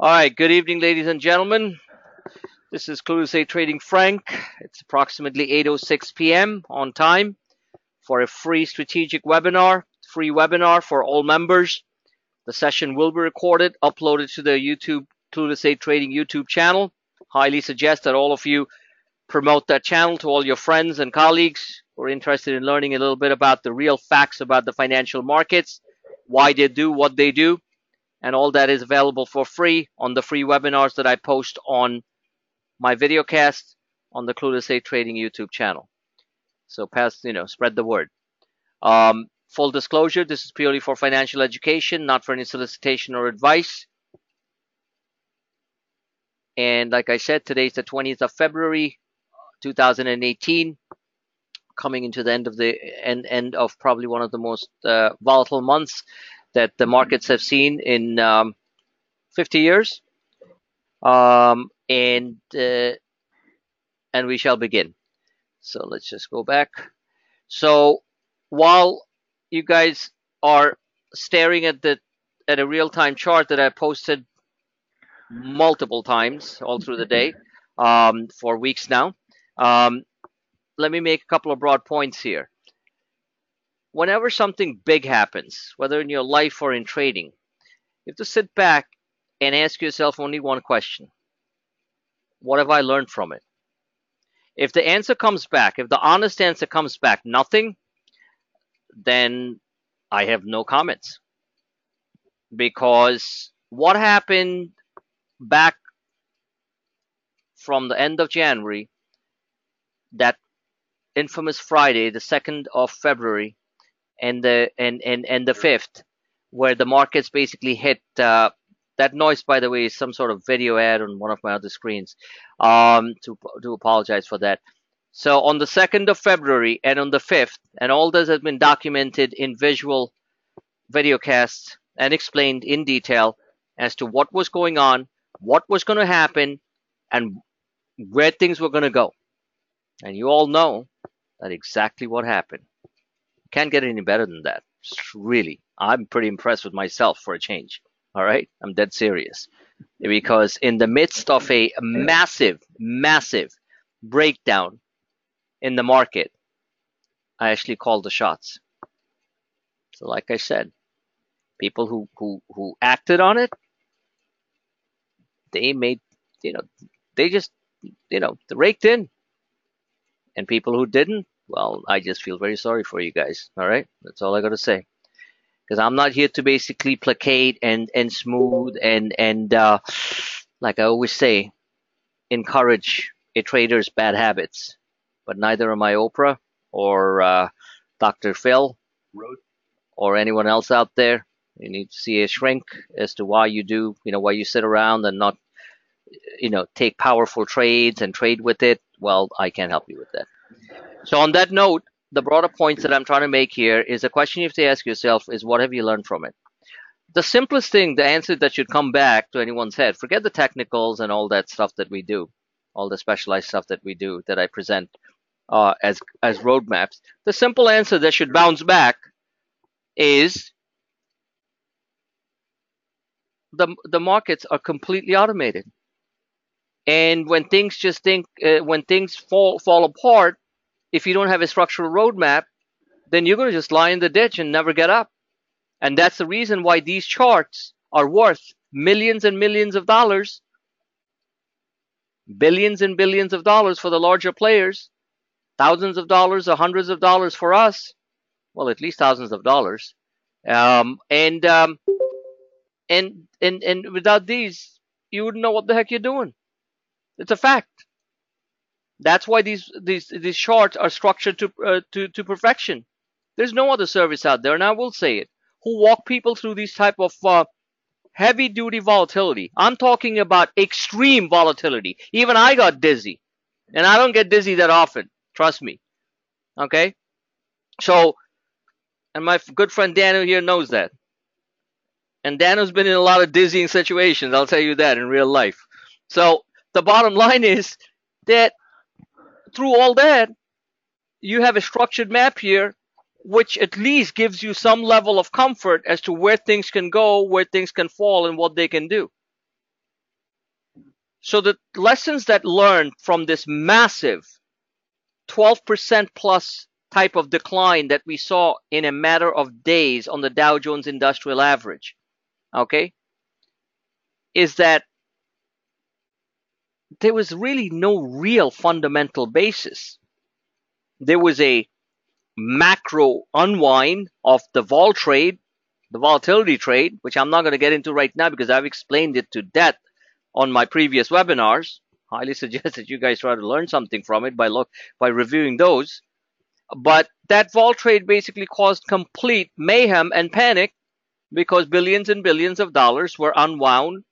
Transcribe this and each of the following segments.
All right, good evening, ladies and gentlemen. This is Clue Trading Frank. It's approximately 8:06 p.m. on time for a free webinar for all members. The session will be recorded, uploaded to the YouTube Clue Trading YouTube channel. Highly suggest that all of you promote that channel to all your friends and colleagues who are interested in learning a little bit about the real facts about the financial markets, why they do what they do, and all that is available for free on the free webinars that I post on my videocast on the Clueless Trading YouTube channel. So spread the word. Full disclosure, this is purely for financial education, not for any solicitation or advice. And like I said, today is the 20th of February, 2018, coming into the end of probably one of the most volatile months that the markets have seen in 50 years. And we shall begin. So let's just go back. So while you guys are staring at a real-time chart that I posted multiple times all through the day for weeks now, let me make a couple of broad points here. Whenever something big happens, whether in your life or in trading, you have to sit back and ask yourself only one question. What have I learned from it? If the answer comes back, if the honest answer comes back, nothing, then I have no comments. Because what happened back from the end of January, that infamous Friday, the 2nd of February, and the 5th, where the markets basically hit that noise, by the way, is some sort of video ad on one of my other screens. To apologize for that. So on the 2nd of February and on the 5th, and all this has been documented in visual videocasts and explained in detail as to what was going on, what was going to happen, and where things were going to go. And you all know that exactly what happened. Can't get any better than that. Really, I'm pretty impressed with myself for a change. All right, I'm dead serious. Because in the midst of a massive breakdown in the market, I actually called the shots. So like I said, people who acted on it, they made, they just, they raked in. And people who didn't, well, I just feel very sorry for you guys. All right, that's all I got to say. Because I'm not here to basically placate and smooth and like I always say, encourage a trader's bad habits. But neither am I Oprah or Dr. Phil or anyone else out there. You need to see a shrink as to why why you sit around and not, take powerful trades and trade with it. Well, I can't help you with that. So on that note, the broader points that I'm trying to make here is the question you have to ask yourself is, what have you learned from it? The simplest thing, the answer that should come back to anyone's head, forget the technicals and all that stuff that we do, all the specialized stuff that we do that I present as roadmaps. The simple answer that should bounce back is the markets are completely automated. And when things fall apart, if you don't have a structural roadmap, then you're going to just lie in the ditch and never get up. And that's the reason why these charts are worth millions and millions of dollars, billions and billions of dollars for the larger players, thousands of dollars or hundreds of dollars for us. Well, at least thousands of dollars. And without these, you wouldn't know what the heck you're doing. It's a fact. That's why these charts are structured to perfection. There's no other service out there, and I will say it, who walk people through these type of heavy duty volatility. I'm talking about extreme volatility. Even I got dizzy, and I don't get dizzy that often. Trust me. Okay. So, and my good friend Daniel here knows that. And Daniel's been in a lot of dizzying situations. I'll tell you that in real life. So the bottom line is that through all that, you have a structured map here, which at least gives you some level of comfort as to where things can go, where things can fall, and what they can do. So the lessons that learned from this massive 12% plus type of decline that we saw in a matter of days on the Dow Jones Industrial Average, okay, is that there was really no real fundamental basis. There was a macro unwind of the vol trade, the volatility trade, which I'm not going to get into right now because I've explained it to death on my previous webinars. Highly suggest that you guys try to learn something from it by reviewing those. But that vol trade basically caused complete mayhem and panic because billions and billions of dollars were unwound.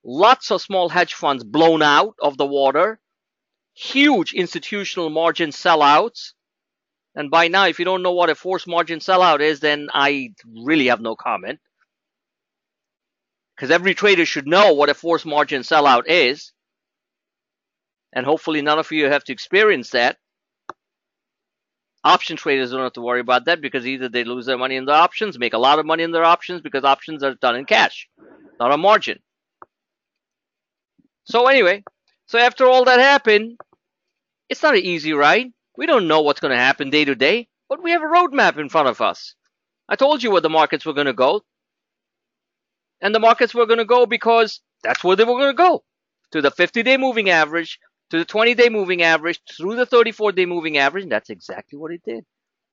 Lots of small hedge funds blown out of the water. Huge institutional margin sellouts. And by now, if you don't know what a forced margin sellout is, then I really have no comment. Because every trader should know what a forced margin sellout is. And hopefully none of you have to experience that. Option traders don't have to worry about that because either they lose their money in the options, make a lot of money in their options because options are done in cash, not a margin. So anyway, so after all that happened, it's not an easy ride. We don't know what's going to happen day to day, but we have a roadmap in front of us. I told you where the markets were going to go. And the markets were going to go because that's where they were going to go. To the 50-day moving average, to the 20-day moving average, through the 34-day moving average. And that's exactly what it did.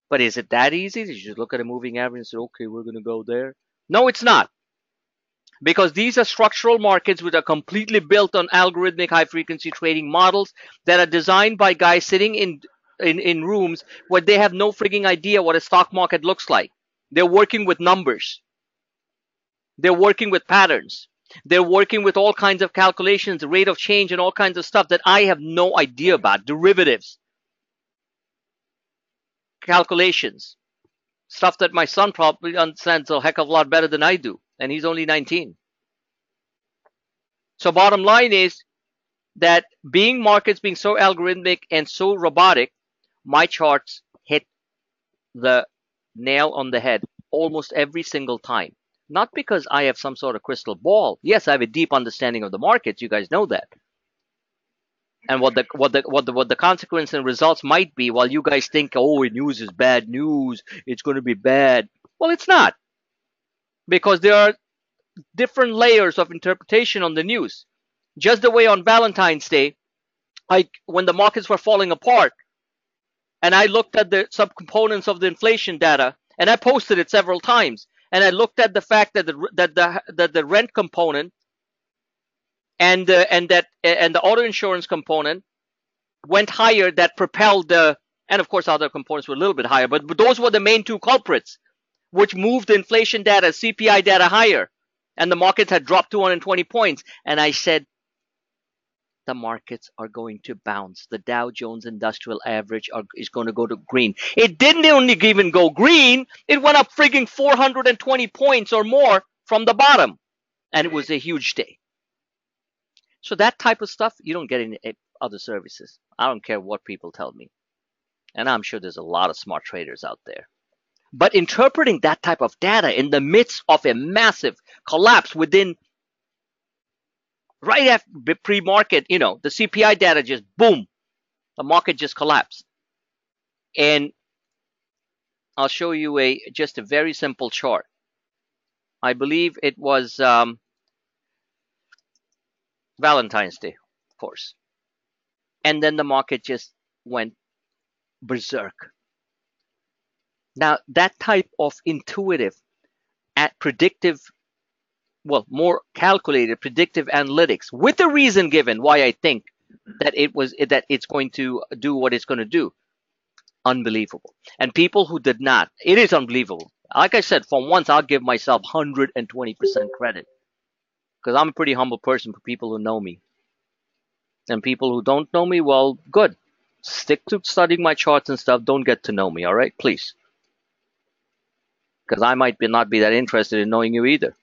But is it that easy? You just look at a moving average and say, okay, we're going to go there. No, it's not. Because these are structural markets which are completely built on algorithmic high-frequency trading models that are designed by guys sitting in rooms where they have no frigging idea what a stock market looks like. They're working with numbers. They're working with patterns. They're working with all kinds of calculations, the rate of change, and all kinds of stuff that I have no idea about. Derivatives, calculations, stuff that my son probably understands a heck of a lot better than I do. And he's only 19. So bottom line is that markets being so algorithmic and so robotic, my charts hit the nail on the head almost every single time. Not because I have some sort of crystal ball. Yes, I have a deep understanding of the markets. You guys know that. And what the consequence and results might be, while you guys think, oh, news is bad news, it's going to be bad. Well, it's not. Because there are different layers of interpretation on the news. Just the way on Valentine's Day, when the markets were falling apart, and I looked at the subcomponents of the inflation data, and I posted it several times, and I looked at the fact that the rent component and the auto insurance component went higher, that propelled and of course other components were a little bit higher, but those were the main two culprits, which moved the inflation data, CPI data higher, and the markets had dropped 220 points. And I said, the markets are going to bounce. The Dow Jones Industrial Average is going to go to green. It didn't only even go green. It went up frigging 420 points or more from the bottom. And it was a huge day. So that type of stuff, you don't get in other services. I don't care what people tell me. And I'm sure there's a lot of smart traders out there. But interpreting that type of data in the midst of a massive collapse within, right after pre-market, the CPI data just boom, the market just collapsed. And I'll show you just a very simple chart. I believe it was Valentine's Day, of course. And then the market just went berserk. Now, that type of intuitive, predictive, more calculated predictive analytics, with a reason given why I think that it's going to do what it's going to do, unbelievable. And people who did not, it is unbelievable. Like I said, for once, I'll give myself 120% credit, because I'm a pretty humble person for people who know me. And people who don't know me, well, good. Stick to studying my charts and stuff. Don't get to know me, all right? Please. Because I might not be that interested in knowing you either.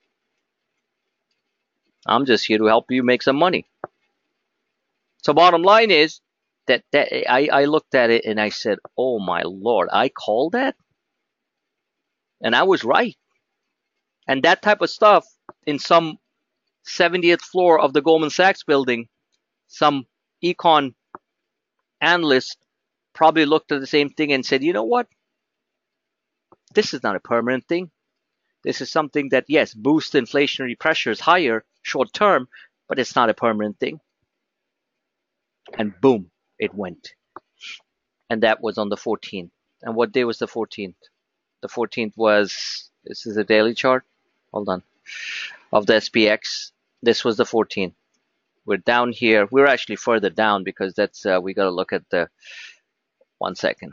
I'm just here to help you make some money. So bottom line is that I looked at it and I said, oh my Lord, I called that? And I was right. And that type of stuff in some 70th floor of the Goldman Sachs building some econ analyst probably looked at the same thing and said, you know what? This is not a permanent thing. This is something that, yes, boosts inflationary pressures higher short term, but it's not a permanent thing. And boom, it went. And that was on the 14th. And what day was the 14th? The 14th was, this is a daily chart. Hold on. Of the SPX. This was the 14th. We're down here. We're actually further down because that's, we got to look at the, 1 second.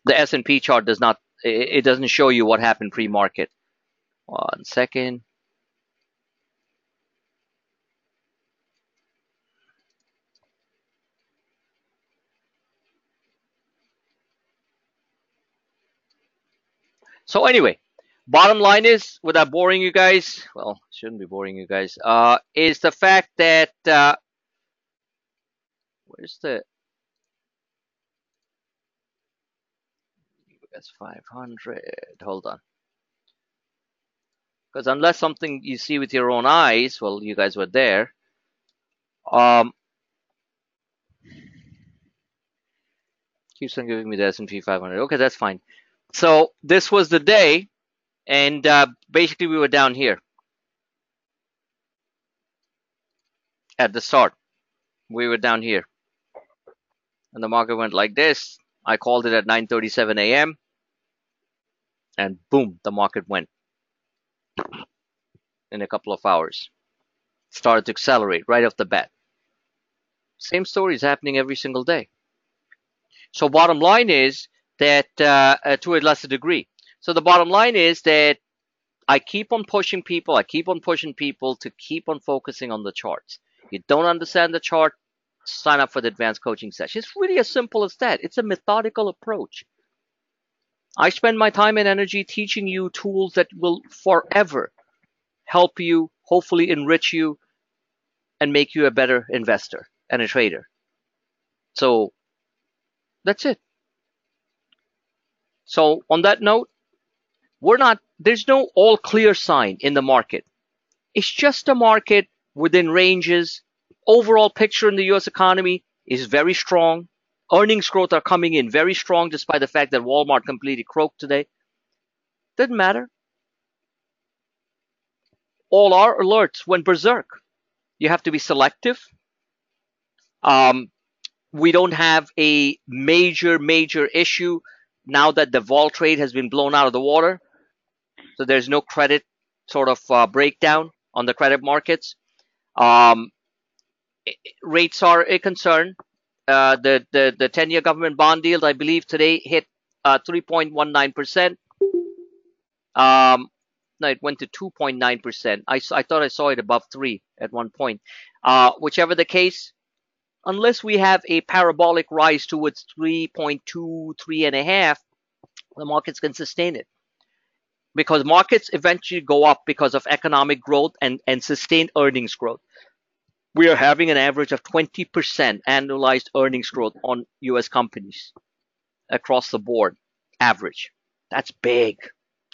The S&P chart does not, it doesn't show you what happened pre-market. 1 second. So anyway, bottom line is, without boring you guys, well, shouldn't be boring you guys, is the fact that, where's the, that's 500, hold on. Because unless something you see with your own eyes, well, you guys were there, keeps on giving me the S&P 500. Okay, that's fine. So this was the day, and basically we were down here at the start. We were down here, and the market went like this. I called it at 9:37 a.m. and boom, the market went in a couple of hours. Started to accelerate right off the bat. Same story is happening every single day. So bottom line is that to a lesser degree. So the bottom line is that I keep on pushing people. I keep on pushing people to keep on focusing on the charts. You don't understand the chart, sign up for the advanced coaching session. It's really as simple as that. It's a methodical approach. I spend my time and energy teaching you tools that will forever help you, hopefully enrich you, and make you a better investor and a trader. So that's it. So on that note, there's no all clear sign in the market. It's just a market within ranges. Overall picture in the US economy is very strong. Earnings growth are coming in very strong despite the fact that Walmart completely croaked today. Doesn't matter. All our alerts went berserk. You have to be selective. We don't have a major issue now that the vol trade has been blown out of the water. So there's no credit sort of breakdown on the credit markets. Rates are a concern. The 10-year government bond yield, I believe, today hit 3.19%. No, it went to 2.9%. I thought I saw it above 3 at one point. Whichever the case, unless we have a parabolic rise towards 3.2, 3.5, the markets can sustain it. Because markets eventually go up because of economic growth and sustained earnings growth. We are having an average of 20% annualized earnings growth on US companies across the board, average. That's big.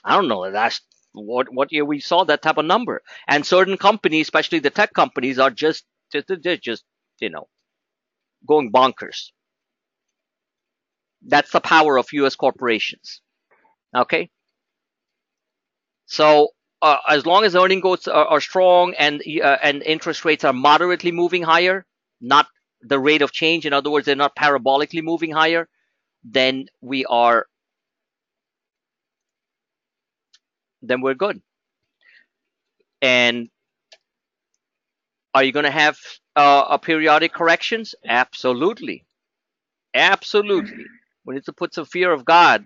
I don't know that's what year we saw that type of number. And certain companies, especially the tech companies, are just going bonkers. That's the power of US corporations. Okay? So as long as earning growths are strong and interest rates are moderately moving higher, not the rate of change, in other words, they're not parabolically moving higher, then we're good. And are you going to have periodic corrections? Absolutely. We need to put some fear of God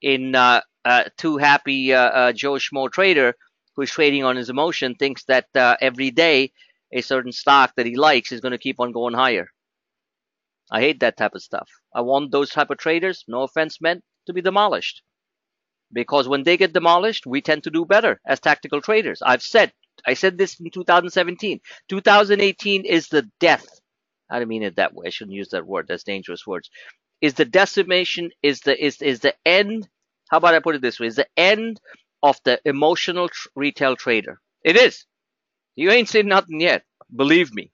in too happy Joe Schmo trader who's trading on his emotion thinks that every day a certain stock that he likes is going to keep on going higher. I hate that type of stuff. I want those type of traders, no offense meant, to be demolished. Because when they get demolished, we tend to do better as tactical traders. I said this in 2017. 2018 is the death. I don't mean it that way. I shouldn't use that word. That's dangerous words. Is the decimation, is the end. How about I put it this way? Is the end of the emotional retail trader. It is. You ain't seen nothing yet. Believe me.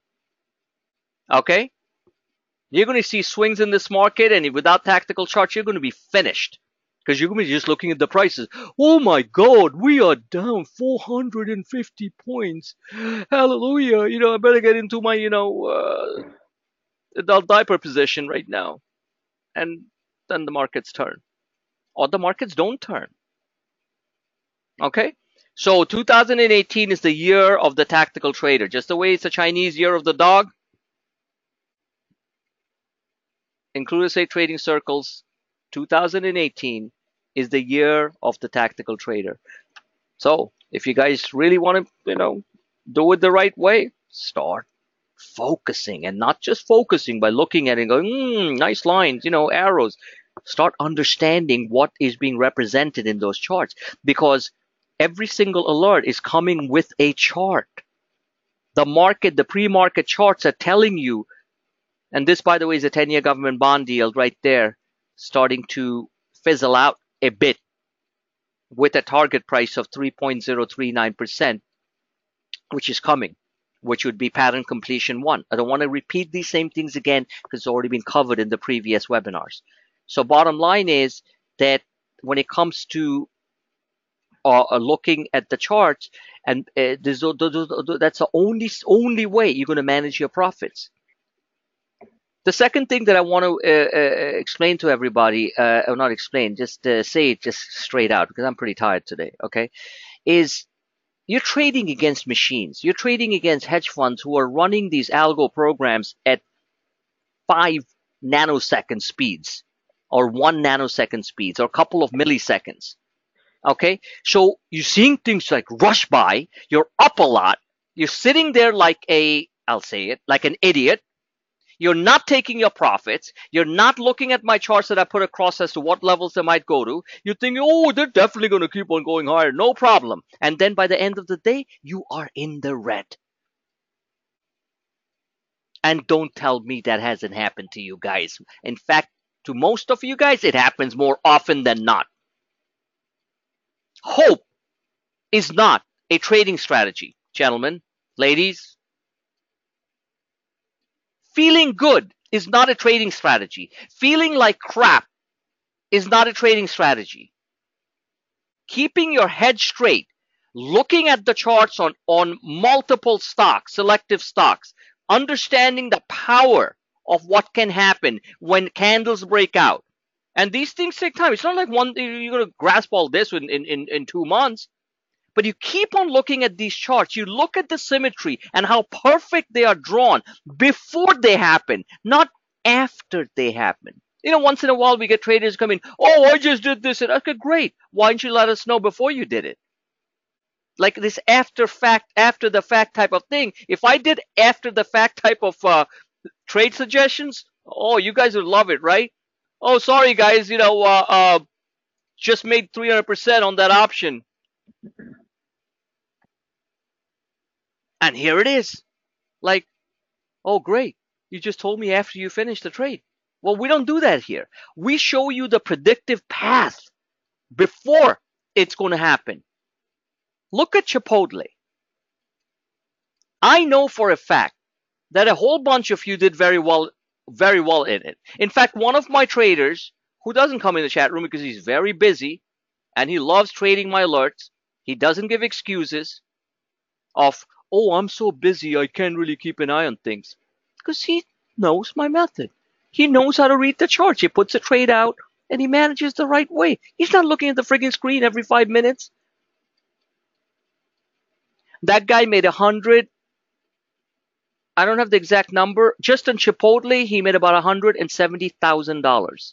Okay? You're going to see swings in this market, and without tactical charts, you're going to be finished. Because you're going to be just looking at the prices. Oh my God, we are down 450 points. Hallelujah. I better get into my, adult diaper position right now. And then the markets turn. Or the markets don't turn. Okay? So 2018 is the year of the tactical trader. Just the way it's the Chinese year of the dog. In Crudesay trading circles, 2018 is the year of the tactical trader. So if you guys really want to, do it the right way, start focusing, and not just focusing by looking at it and going, nice lines, arrows. Start understanding what is being represented in those charts, because every single alert is coming with a chart. The pre-market charts are telling you, and this, by the way, is a 10-year government bond yield right there, starting to fizzle out a bit with a target price of 3.039%, which is coming, which would be pattern completion 1. I don't want to repeat these same things again because it's already been covered in the previous webinars. So bottom line is that when it comes to looking at the charts, and that's the only way you're going to manage your profits. The second thing that I want to explain to everybody, or not explain, just say it just straight out, because I'm pretty tired today, okay, is you're trading against machines. You're trading against hedge funds who are running these algo programs at 5 nanosecond speeds, or 1 nanosecond speeds, or a couple of milliseconds. Okay, so you're seeing things like rush by, you're up a lot, you're sitting there like I'll say it, like an idiot. You're not taking your profits. You're not looking at my charts that I put across as to what levels they might go to. You're thinking, oh, they're definitely going to keep on going higher. No problem. And then by the end of the day, you are in the red. And don't tell me that hasn't happened to you guys. In fact, to most of you guys, it happens more often than not. Hope is not a trading strategy, gentlemen, ladies. Feeling good is not a trading strategy. Feeling like crap is not a trading strategy. Keeping your head straight, looking at the charts on multiple stocks, selective stocks, understanding the power of what can happen when candles break out. And these things take time. It's not like you're going to grasp all this in 2 months. But you keep on looking at these charts. You look at the symmetry and how perfect they are drawn before they happen, not after they happen. Once in a while we get traders come in, oh, I just did this. And okay, great. Why didn't you let us know before you did it? Like this after the fact type of thing. If I did after the fact type of trade suggestions, oh, you guys would love it, right? Oh, sorry guys, just made 300% on that option. And here it is. Like, oh, great. You just told me after you finished the trade. Well, we don't do that here. We show you the predictive path before it's going to happen. Look at Chipotle. I know for a fact that a whole bunch of you did very well in it. In fact, one of my traders, who doesn't come in the chat room because he's very busy and he loves trading my alerts, he doesn't give excuses of, oh, I'm so busy, I can't really keep an eye on things. Because he knows my method. He knows how to read the charts. He puts a trade out and he manages the right way. He's not looking at the friggin' screen every 5 minutes. That guy made 100. I don't have the exact number. Just on Chipotle, he made about $170,000.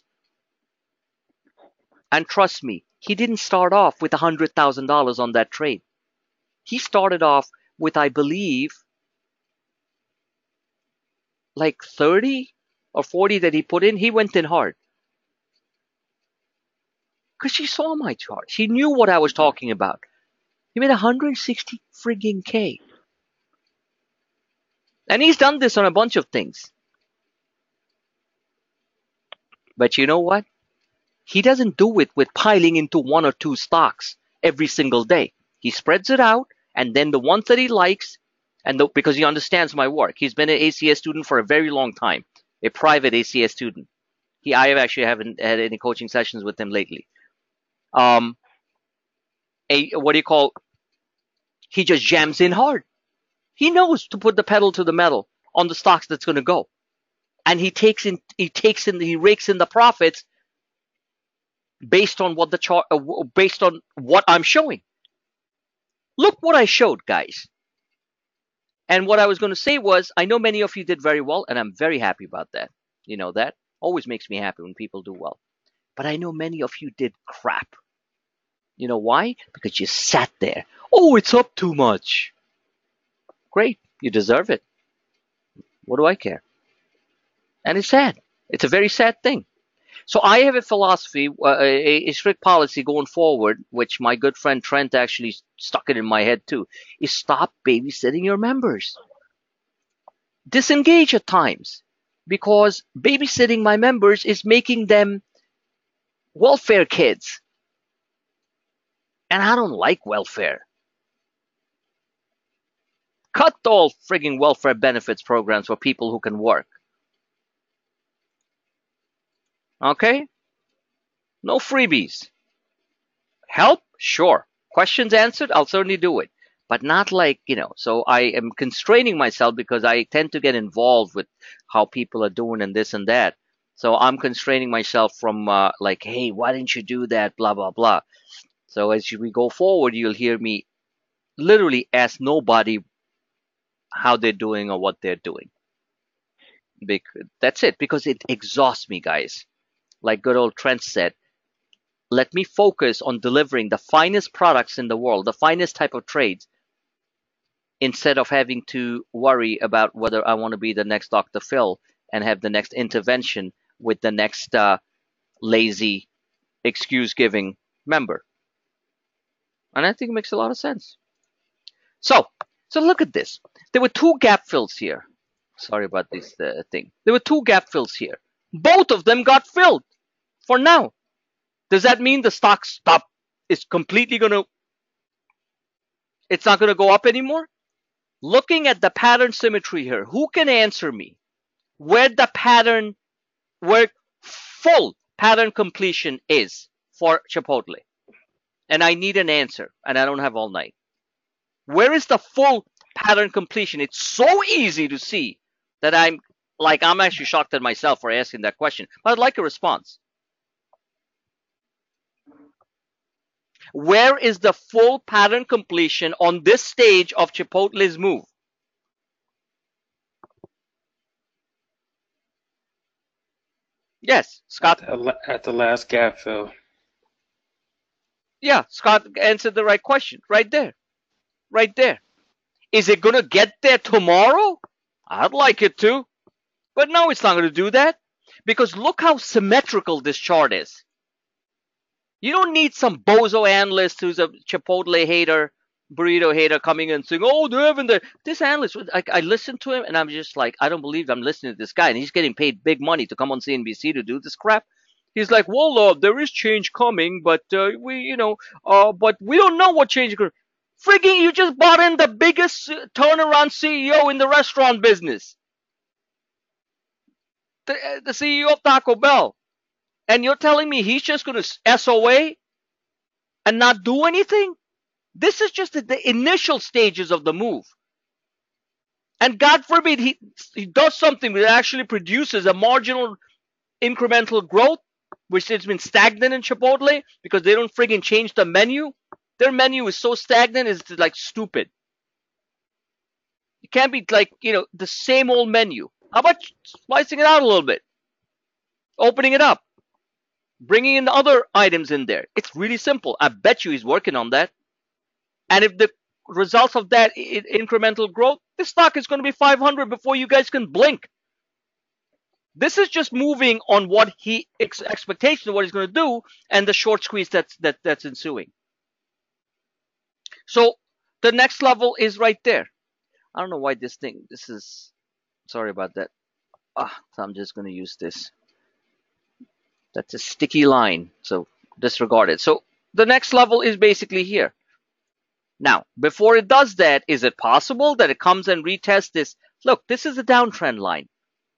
And trust me, he didn't start off with $100,000 on that trade. He started off with, I believe, like 30 or 40 that he put in. He went in hard. Because he saw my charts. He knew what I was talking about. He made 160 friggin' K. And he's done this on a bunch of things. But you know what? He doesn't do it with piling into 1 or 2 stocks every single day. He spreads it out, and then the ones that he likes, And because he understands my work. He's been an ACS student for a very long time, a private ACS student. I actually haven't had any coaching sessions with him lately. What do you call? He just jams in hard. He knows to put the pedal to the metal on the stocks that's going to go, and he rakes in the profits based on what the chart, based on what I'm showing. Look what I showed, guys. And what I was going to say was, I know many of you did very well, and I'm very happy about that. You know, that always makes me happy when people do well. But I know many of you did crap. You know why? Because you sat there. Oh, it's up too much. Great. You deserve it. What do I care? And it's sad. It's a very sad thing. So I have a philosophy, a strict policy going forward, which my good friend Trent actually stuck it in my head too, is stop babysitting your members. Disengage at times, because babysitting my members is making them welfare kids. And I don't like welfare. Cut all frigging welfare benefits programs for people who can work. Okay? No freebies. Help? Sure. Questions answered? I'll certainly do it. But not like, so I am constraining myself because I tend to get involved with how people are doing and this and that. So I'm constraining myself from like, hey, why didn't you do that? Blah, blah, blah. So as we go forward, you'll hear me literally ask nobody how they're doing or what they're doing. That's it, because it exhausts me, guys. Like good old Trent said, let me focus on delivering the finest products in the world, the finest type of trades, instead of having to worry about whether I want to be the next Dr. Phil and have the next intervention with the next lazy, excuse-giving member. And I think it makes a lot of sense. So look at this. There were two gap fills here. Sorry about this thing. There were two gap fills here. Both of them got filled for now. Does that mean the stock is completely it's not going to go up anymore? Looking at the pattern symmetry here, who can answer me where full pattern completion is for Chipotle? And I need an answer, and I don't have all night. Where is the full pattern completion? It's so easy to see that I'm actually shocked at myself for asking that question, but I'd like a response. Where is the full pattern completion on this stage of Chipotle's move? Yes, Scott. At the last gap fill. Yeah, Scott answered the right question. Right there. Right there. Is it going to get there tomorrow? I'd like it to. But no, it's not going to do that. Because look how symmetrical this chart is. You don't need some bozo analyst who's a Chipotle hater, burrito hater coming in and saying, oh, they're having this analyst. I listened to him and I'm just like, I don't believe I'm listening to this guy. And he's getting paid big money to come on CNBC to do this crap. He's like, well, there is change coming, but but we don't know what change is going to. Frigging, you just bought in the biggest turnaround CEO in the restaurant business. The CEO of Taco Bell. And you're telling me he's just going to SOA and not do anything? This is just the initial stages of the move. And God forbid he does something that actually produces a marginal incremental growth, which has been stagnant in Chipotle because they don't friggin' change the menu. Their menu is so stagnant, it's like stupid. It can't be like, the same old menu. How about slicing it out a little bit? Opening it up. Bringing in other items in there. It's really simple. I bet you he's working on that. And if the results of that incremental growth, this stock is going to be 500 before you guys can blink. This is just moving on what expectation of what he's going to do and the short squeeze that's ensuing. So the next level is right there. I don't know why sorry about that. So I'm just going to use this. That's a sticky line, so disregard it. So the next level is basically here. Now, before it does that, is it possible that it comes and retests this? Look, this is a downtrend line.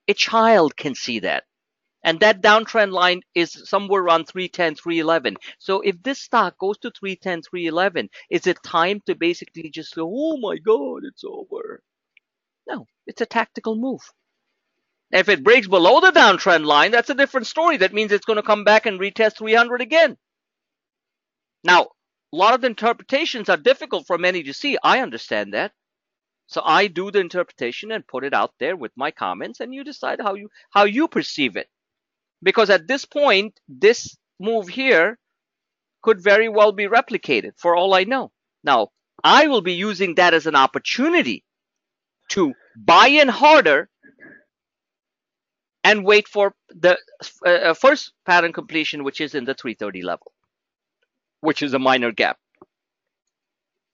A child can see that. And that downtrend line is somewhere around 310, 311. So if this stock goes to 310, 311, is it time to basically just go, oh my God, it's over? No, it's a tactical move. If it breaks below the downtrend line, that's a different story. That means it's going to come back and retest 300 again. Now, a lot of the interpretations are difficult for many to see. I understand that. So I do the interpretation and put it out there with my comments, and you decide how you perceive it. Because at this point, this move here could very well be replicated for all I know. Now, I will be using that as an opportunity to buy in harder and wait for the first pattern completion, which is in the 330 level, which is a minor gap.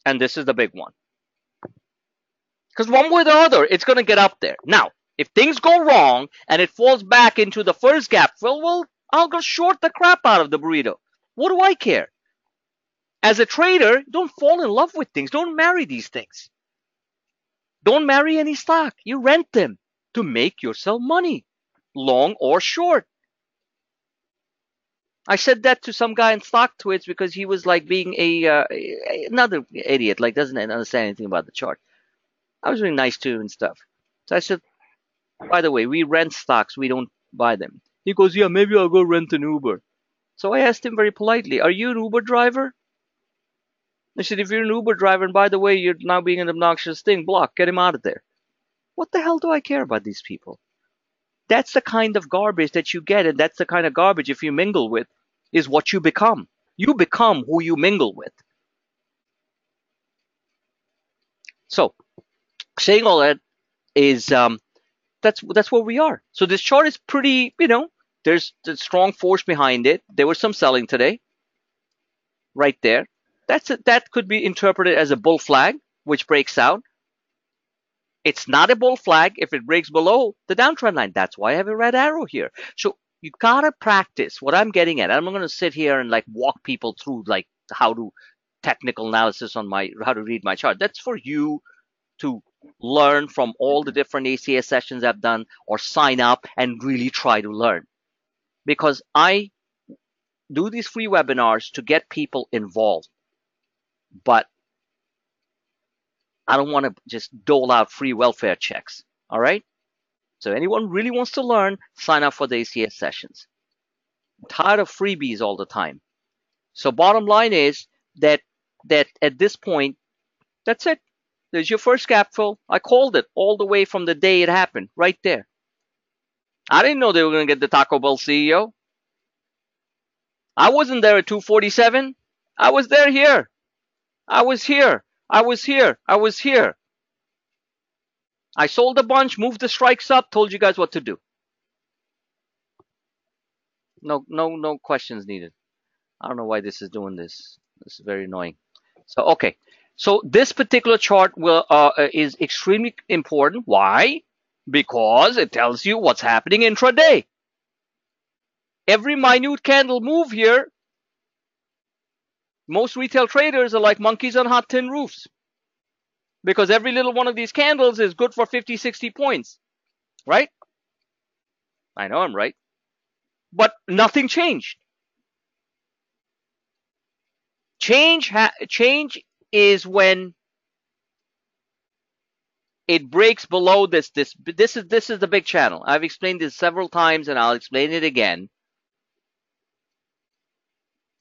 And this is the big one. Because one way or the other, it's going to get up there. Now, if things go wrong and it falls back into the first gap, well, I'll go short the crap out of the burrito. What do I care? As a trader, don't fall in love with things. Don't marry these things. Don't marry any stock. You rent them to make yourself money, long or short. I said that to some guy in stock twits because he was like being another idiot, like doesn't understand anything about the chart. I was being nice to him and stuff. So I said, by the way, we rent stocks. We don't buy them. He goes, yeah, maybe I'll go rent an Uber. So I asked him very politely, are you an Uber driver? I said, if you're an Uber driver, and by the way, you're now being an obnoxious thing, block, get him out of there. What the hell do I care about these people? That's the kind of garbage that you get, and that's the kind of garbage, if you mingle with, is what you become. You become who you mingle with. So, saying all that is, that's where we are. So this chart is pretty, there's a strong force behind it. There was some selling today, right there. That could be interpreted as a bull flag, which breaks out. It's not a bull flag if it breaks below the downtrend line. That's why I have a red arrow here. So you gotta practice what I'm getting at. I'm not gonna sit here and like walk people through like how to technical analysis on how to read my chart. That's for you to learn from all the different ACS sessions I've done, or sign up and really try to learn. Because I do these free webinars to get people involved. But I don't want to just dole out free welfare checks. All right? So anyone really wants to learn, sign up for the ACS sessions. I'm tired of freebies all the time. So bottom line is that at this point, that's it. There's your first gap fill. I called it all the way from the day it happened, right there. I didn't know they were going to get the Taco Bell CEO. I wasn't there at 247. I was here. I was here. I sold a bunch, moved the strikes up, told you guys what to do. No questions needed. I don't know why this is doing this. This is very annoying. So, okay. So this particular chart is extremely important. Why? Because it tells you what's happening intraday. Every minute candle move here, most retail traders are like monkeys on hot tin roofs. Because every little one of these candles is good for 50, 60 points. Right? I know I'm right. But nothing changed. Change is when it breaks below this. This is the big channel. I've explained this several times, and I'll explain it again.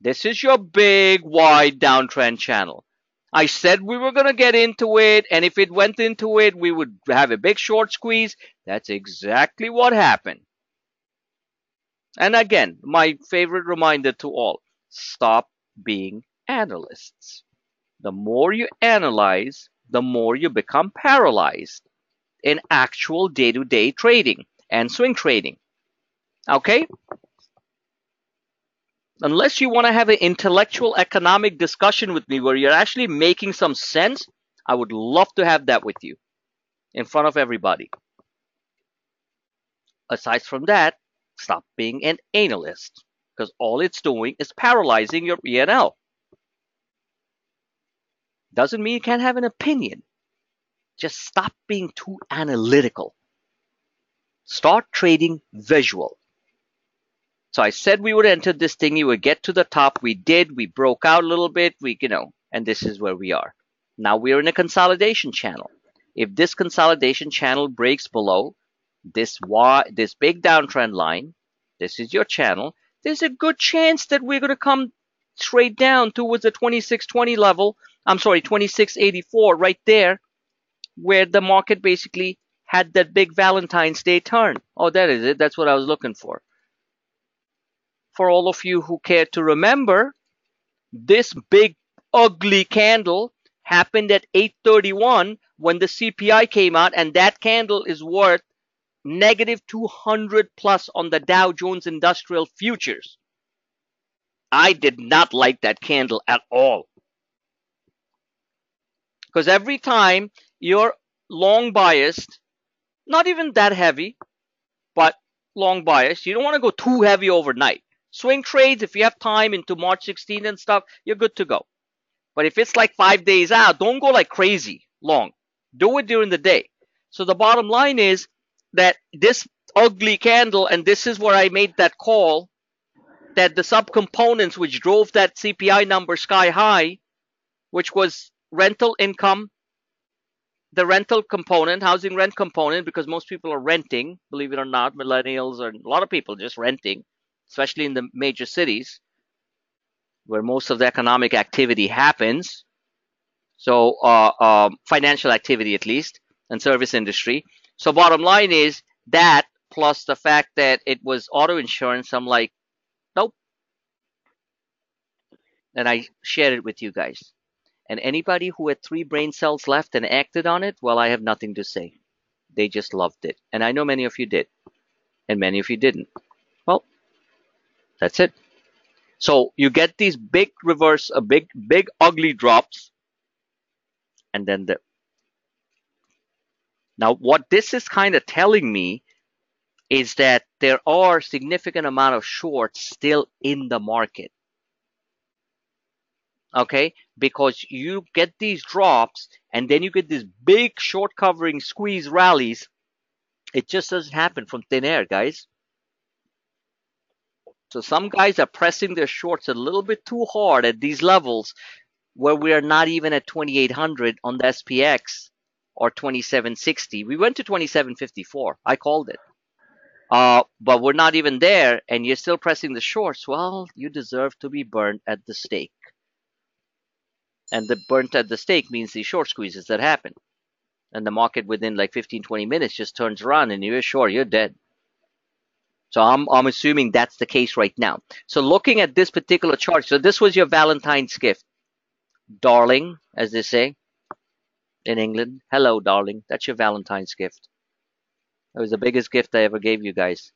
This is your big, wide downtrend channel. I said we were going to get into it, and if it went into it, we would have a big short squeeze. That's exactly what happened. And again, my favorite reminder to all, stop being analysts. The more you analyze, the more you become paralyzed in actual day-to-day trading and swing trading. Okay? Unless you want to have an intellectual economic discussion with me where you're actually making some sense, I would love to have that with you in front of everybody. Aside from that, stop being an analyst, because all it's doing is paralyzing your P&L. Doesn't mean you can't have an opinion. Just stop being too analytical. Start trading visual. So I said we would enter this thing, you would get to the top. We did. We broke out a little bit. And this is where we are. Now we're in a consolidation channel. If this consolidation channel breaks below this big downtrend line, this is your channel, there's a good chance that we're going to come straight down towards the 2620 level. I'm sorry, 2684 right there, where the market basically had that big Valentine's Day turn. Oh, that is it. That's what I was looking for. For all of you who care to remember, this big ugly candle happened at 8:31 when the CPI came out, and that candle is worth negative 200 plus on the Dow Jones Industrial Futures. I did not like that candle at all. Because every time you're long biased, not even that heavy, but long biased, you don't want to go too heavy overnight. Swing trades, if you have time into March 16th and stuff, you're good to go. But if it's like 5 days out, don't go like crazy long. Do it during the day. So the bottom line is that this ugly candle, and this is where I made that call, that the subcomponents which drove that CPI number sky high, which was rental income, the rental component, housing rent component, because most people are renting, believe it or not, millennials or a lot of people just renting, especially in the major cities where most of the economic activity happens. So financial activity at least, and service industry. So bottom line is that plus the fact that it was auto insurance, I'm like, nope. And I shared it with you guys. And anybody who had 3 brain cells left and acted on it, well, I have nothing to say. They just loved it. And I know many of you did. And many of you didn't. Well, that's it. So you get these big reverse, big ugly drops. And then now what this is kind of telling me is that there are significant amount of shorts still in the market. Okay, because you get these drops and then you get these big short covering squeeze rallies. It just doesn't happen from thin air, guys. So some guys are pressing their shorts a little bit too hard at these levels where we are not even at 2800 on the SPX or 2760. We went to 2754. I called it. But we're not even there, and you're still pressing the shorts. Well, you deserve to be burnt at the stake. And the burnt at the stake means the short squeezes that happen. And the market within like 15, 20 minutes just turns around and you're sure you're dead. So I'm assuming that's the case right now. So looking at this particular chart, so this was your Valentine's gift. Darling, as they say in England. Hello, darling. That's your Valentine's gift. It was the biggest gift I ever gave you guys.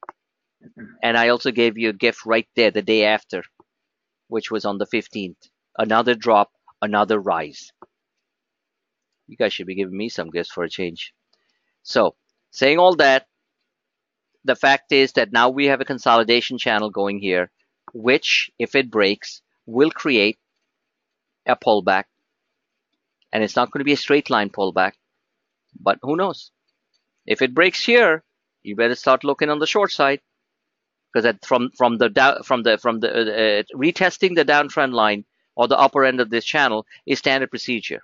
And I also gave you a gift right there the day after, which was on the 15th. Another drop, another rise. You guys should be giving me some gifts for a change. So, saying all that, the fact is that now we have a consolidation channel going here, which, if it breaks, will create a pullback. And it's not going to be a straight line pullback, but who knows? If it breaks here, you better start looking on the short side, because from the retesting the downtrend line or the upper end of this channel is standard procedure.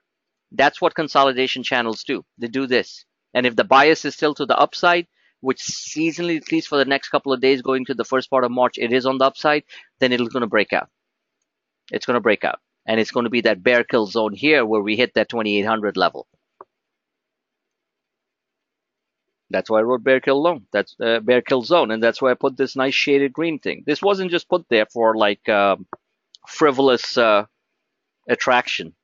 That's what consolidation channels do. They do this. And if the bias is still to the upside, which seasonally, at least for the next couple of days going to the first part of March, it is on the upside, then it's going to break out. It's going to break out. And it's going to be that bear kill zone here where we hit that 2800 level. That's why I wrote bear kill zone. That's bear kill zone, and that's why I put this nice shaded green thing. This wasn't just put there for like frivolous attraction.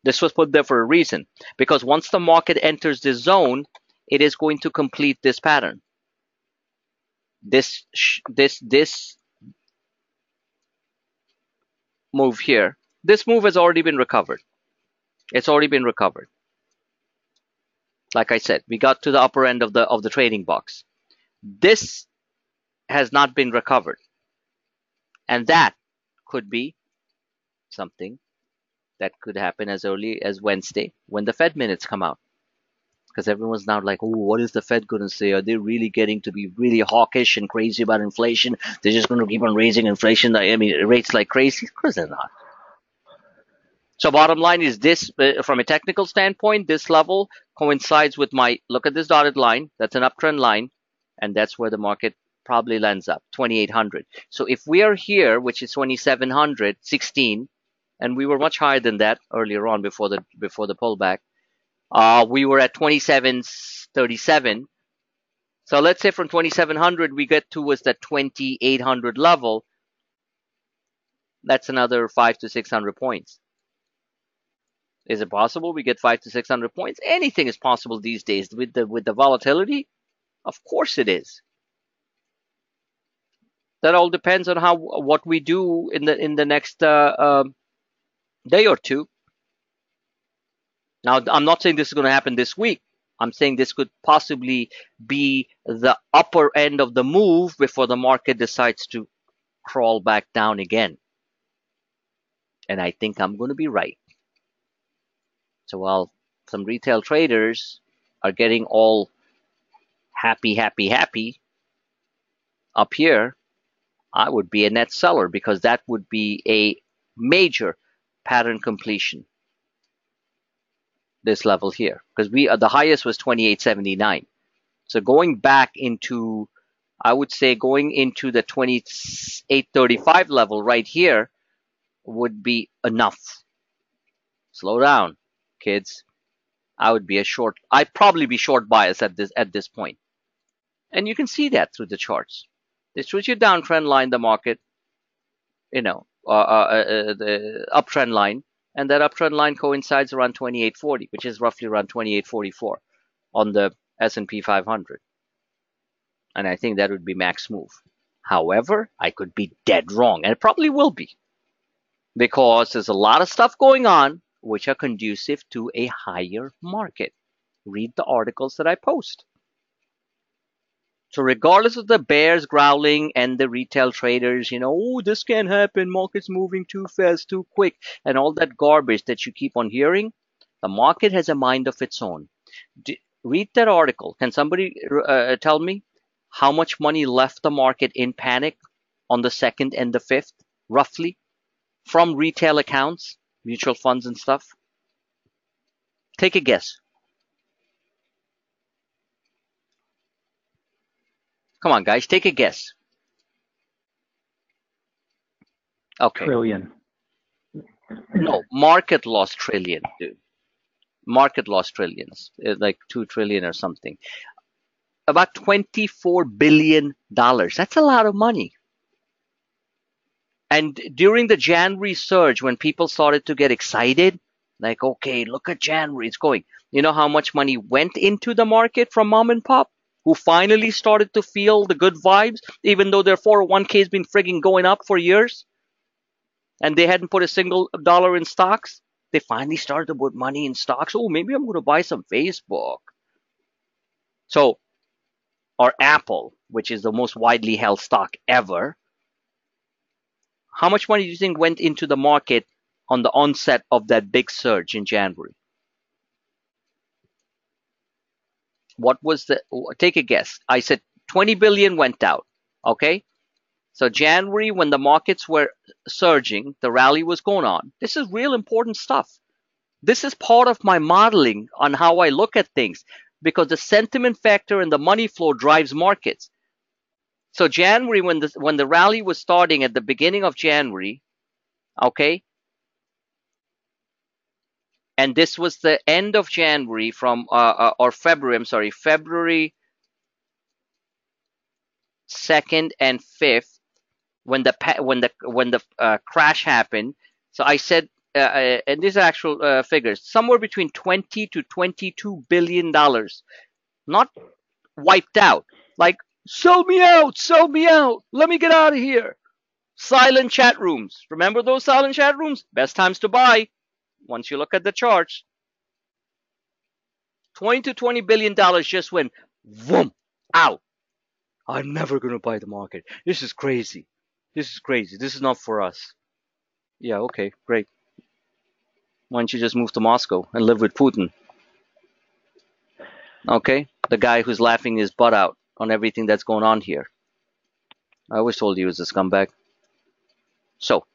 This was put there for a reason, because once the market enters this zone, it is going to complete this pattern. This move here. This move has already been recovered. It's already been recovered. Like I said, we got to the upper end of the trading box. This has not been recovered. And that could be something That could happen as early as Wednesday when the Fed minutes come out. Because everyone's now like, oh, what is the Fed going to say? Are they really getting to be really hawkish and crazy about inflation? They're just going to keep on raising inflation, I mean, rates like crazy? Of course they're not. So bottom line is this, from a technical standpoint, this level coincides with my, look at this dotted line, that's an uptrend line, and that's where the market probably lands up, 2,800. So if we are here, which is 2,716, and we were much higher than that earlier on before the pullback, we were at 2,737. So let's say from 2,700 we get towards that 2,800 level. That's another 500 to 600 points. Is it possible we get 500 to 600 points? Anything is possible these days with the volatility. Of course it is. That all depends on what we do in the next day or two. Now, I'm not saying this is going to happen this week. I'm saying this could possibly be the upper end of the move before the market decides to crawl back down again. And I think I'm going to be right. So while some retail traders are getting all happy up here, I would be a net seller because that would be a major pattern completion. This level here, because the highest was 2879. So going back into, I would say going into the 2835 level right here would be enough. Slow down, kids. I'd probably be short bias at this point. And you can see that through the charts. This was your downtrend line, the market, the uptrend line. And that uptrend line coincides around 2840, which is roughly around 2844 on the S&P 500. And I think that would be max move. However, I could be dead wrong, and it probably will be, because there's a lot of stuff going on which are conducive to a higher market. Read the articles that I post. So regardless of the bears growling and the retail traders, oh, this can't happen, market's moving too fast, too quick, and all that garbage that you keep on hearing, the market has a mind of its own. Read that article. Can somebody tell me how much money left the market in panic on the 2nd and the 5th, roughly, from retail accounts, mutual funds and stuff? Take a guess. Come on, guys, take a guess. Okay. Trillion. No, market lost trillion, dude. Market lost trillions, like 2 trillion or something. About $24 billion. That's a lot of money. And during the January surge, when people started to get excited, like, okay, look at January, it's going. You know how much money went into the market from mom and pop, who finally started to feel the good vibes, even though their 401k has been frigging going up for years, and they hadn't put a single dollar in stocks? They finally started to put money in stocks. Oh, maybe I'm going to buy some Facebook. So, or Apple, which is the most widely held stock ever. How much money do you think went into the market on the onset of that big surge in January? What was take a guess. I said 20 billion went out. Okay. So January, when the markets were surging, the rally was going on. This is real important stuff. This is part of my modeling on how I look at things, because the sentiment factor and the money flow drives markets. So January, when the rally was starting at the beginning of January, okay, and this was the end of January or February. I'm sorry, February 2nd and 5th, when the crash happened. So I said, and these are actual figures, somewhere between 20 to 22 billion dollars, not wiped out. Like, sell me out, let me get out of here. Silent chat rooms. Remember those silent chat rooms? Best times to buy. Once you look at the charts, 20 to 20 billion dollars just went boom out. I'm never gonna buy the market. This is crazy. This is not for us. Yeah, okay, great. Why don't you just move to Moscow and live with Putin? Okay? The guy who's laughing his butt out on everything that's going on here. I always told you he was a scumbag. So,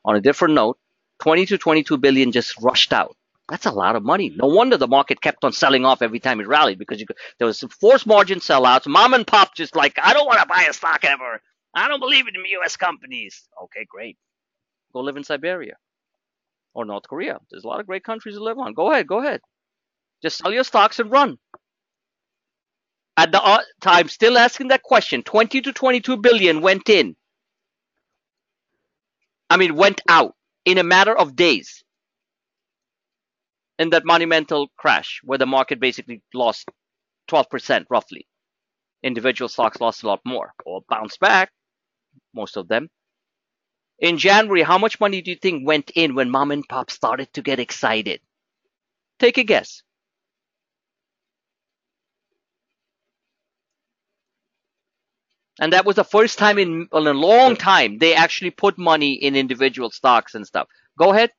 on a different note, 20 to 22 billion just rushed out. That's a lot of money. No wonder the market kept on selling off every time it rallied, because there was forced margin sellouts. Mom and pop just like, I don't want to buy a stock ever. I don't believe in U.S. companies. Okay, great. Go live in Siberia or North Korea. There's a lot of great countries to live on. Go ahead. Just sell your stocks and run. At the time, still asking that question, 20 to 22 billion went out in a matter of days in that monumental crash where the market basically lost 12% roughly. Individual stocks lost a lot more or bounced back, most of them. In January, how much money do you think went in when mom and pop started to get excited? Take a guess. And that was the first time in a long time they actually put money in individual stocks and stuff. Go ahead.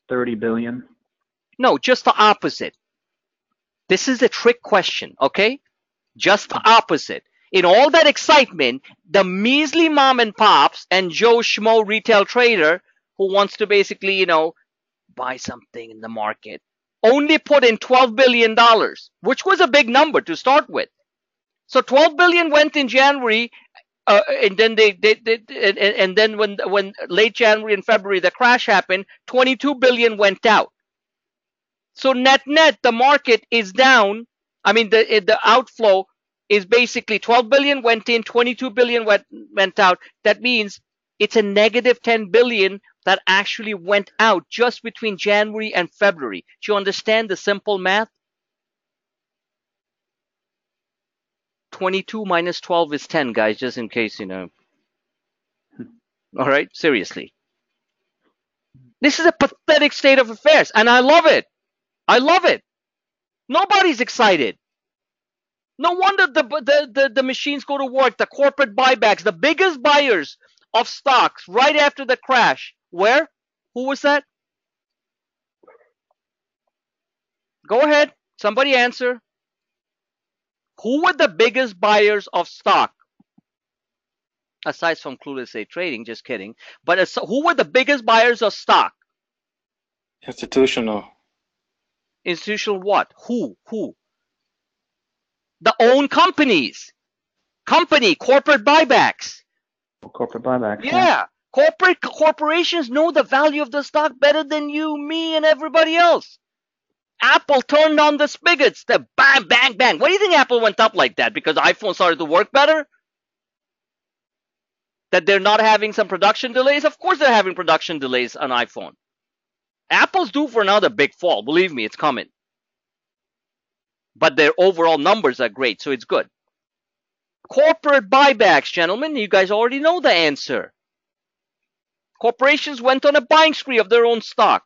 30 billion. No, just the opposite. This is a trick question, okay? Just the opposite. In all that excitement, the measly mom and pops and Joe Schmo retail trader who wants to basically, buy something in the market only put in $12 billion, which was a big number to start with. So 12 billion went in January, and then and then when late January and February the crash happened, 22 billion went out. So net, the market is down. I mean, the outflow is basically 12 billion went in, 22 billion went out. That means it's a negative 10 billion that actually went out just between January and February. Do you understand the simple math? 22 minus 12 is 10, guys, just in case, All right, seriously. This is a pathetic state of affairs, and I love it. Nobody's excited. No wonder the machines go to work, the corporate buybacks, the biggest buyers of stocks right after the crash. Where? Who was that? Go ahead. Somebody answer. Who were the biggest buyers of stock? Aside from clueless day trading, just kidding. But who were the biggest buyers of stock? Institutional. Institutional what? Who? The own companies. Corporate buybacks. Corporate buybacks. Yeah. Corporations know the value of the stock better than you, me, and everybody else. Apple turned on the spigots. The bang, bang, bang. What do you think Apple went up like that? Because iPhone started to work better? That they're not having some production delays? Of course they're having production delays on iPhone. Apple's due for another big fall. Believe me, it's coming. But their overall numbers are great, so it's good. Corporate buybacks, gentlemen. You guys already know the answer. Corporations went on a buying spree of their own stock.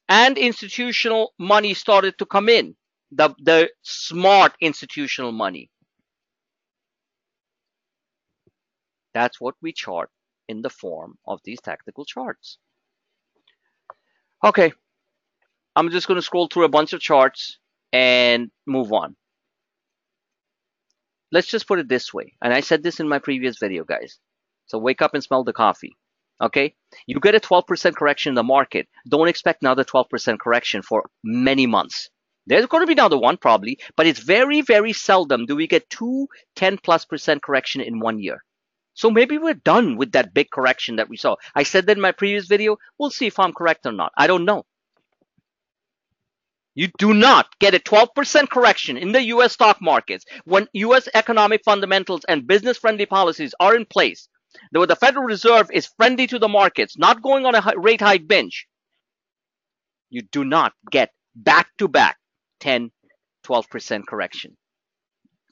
And institutional money started to come in. The smart institutional money. That's what we chart in the form of these tactical charts. Okay. I'm just going to scroll through a bunch of charts and move on. Let's just put it this way. And I said this in my previous video, guys. So wake up and smell the coffee. Okay? You get a 12% correction in the market. Don't expect another 12% correction for many months. There's going to be another one probably, but it's very, very seldom do we get 10+% correction in 1 year. So maybe we're done with that big correction that we saw. I said that in my previous video. We'll see if I'm correct or not. I don't know. You do not get a 12% correction in the U.S. stock markets when U.S. economic fundamentals and business-friendly policies are in place. Though the Federal Reserve is friendly to the markets, not going on a rate hike binge. You do not get back-to-back 10, 12% correction.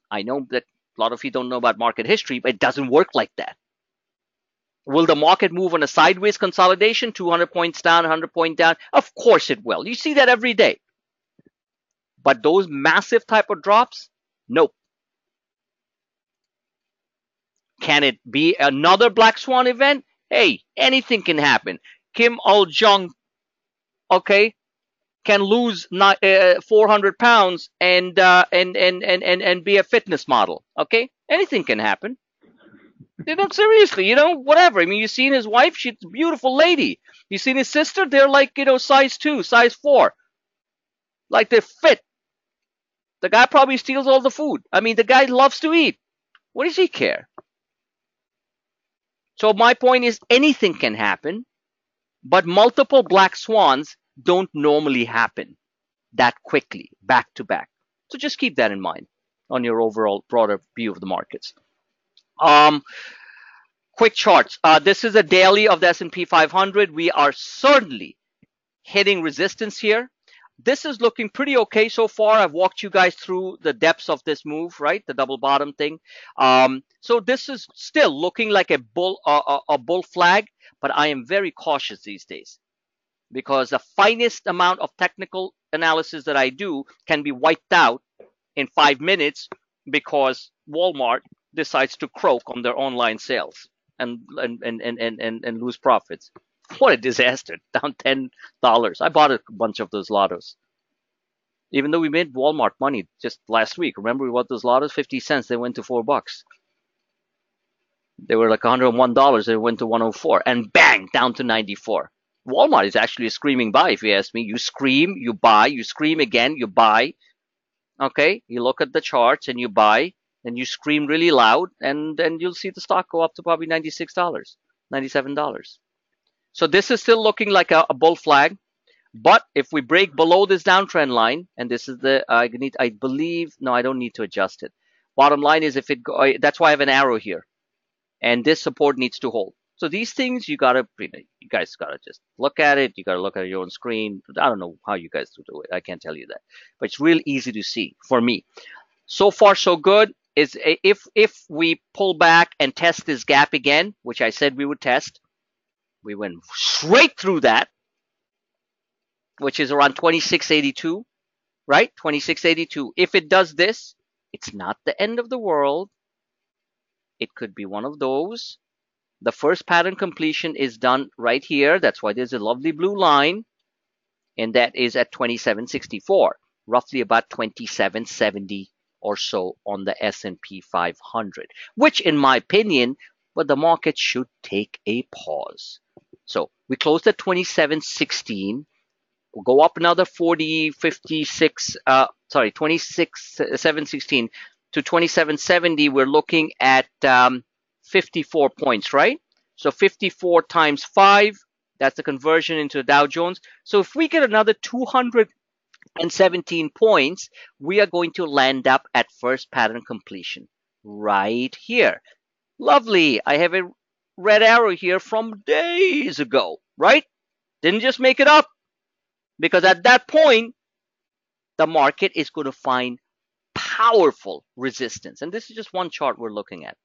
I know that a lot of you don't know about market history, but it doesn't work like that. Will the market move on a sideways consolidation, 200 points down, 100 points down? Of course it will. You see that every day. But those massive type of drops, nope. Can it be another black swan event? Hey, anything can happen. Kim Il-jung, okay, can lose 400 pounds and be a fitness model. Okay, anything can happen. Seriously, whatever. I mean, you seen his wife? She's a beautiful lady. You seen his sister? They're like, size 2, size 4. Like they're fit. The guy probably steals all the food. I mean, the guy loves to eat. What does he care? So my point is anything can happen, but multiple black swans don't normally happen that quickly, back to back. So just keep that in mind on your overall broader view of the markets. Quick charts. This is a daily of the S&P 500. We are certainly hitting resistance here. This is looking pretty okay so far. I've walked you guys through the depths of this move, right? The double bottom thing. So this is still looking like a bull flag, but I am very cautious these days because the finest amount of technical analysis that I do can be wiped out in 5 minutes because Walmart decides to croak on their online sales and lose profits. What a disaster. Down $10. I bought a bunch of those lottos. Even though we made Walmart money just last week. Remember we bought those lottos? 50 cents. They went to $4. They were like $101. They went to 104. And bang, down to 94. Walmart is actually a screaming buy, if you ask me. You scream, you buy. You scream again, you buy. Okay? You look at the charts and you buy. And you scream really loud. And then you'll see the stock go up to probably $96, $97. So this is still looking like a bull flag. But if we break below this downtrend line, and this is I believe, no, I don't need to adjust it. Bottom line is that's why I have an arrow here. And this support needs to hold. So these things, you guys gotta just look at it. You gotta look at your own screen. I don't know how you guys do it. I can't tell you that. But it's real easy to see for me. So far, so good. If we pull back and test this gap again, which I said we would test, we went straight through that, which is around 2682, right? 2682. If it does this, it's not the end of the world. It could be one of those. The first pattern completion is done right here. That's why there's a lovely blue line. And that is at 2764, roughly about 2770 or so on the S&P 500, which in my opinion, but the market should take a pause. So we closed at 2716. We'll go up another 716 to 2770. We're looking at 54 points, right? So 54 times 5, that's the conversion into the Dow Jones. So if we get another 217 points, we are going to land up at first pattern completion right here. Lovely. I have a red arrow here from days ago, right? Didn't just make it up. Because at that point, the market is going to find powerful resistance. And this is just one chart we're looking at.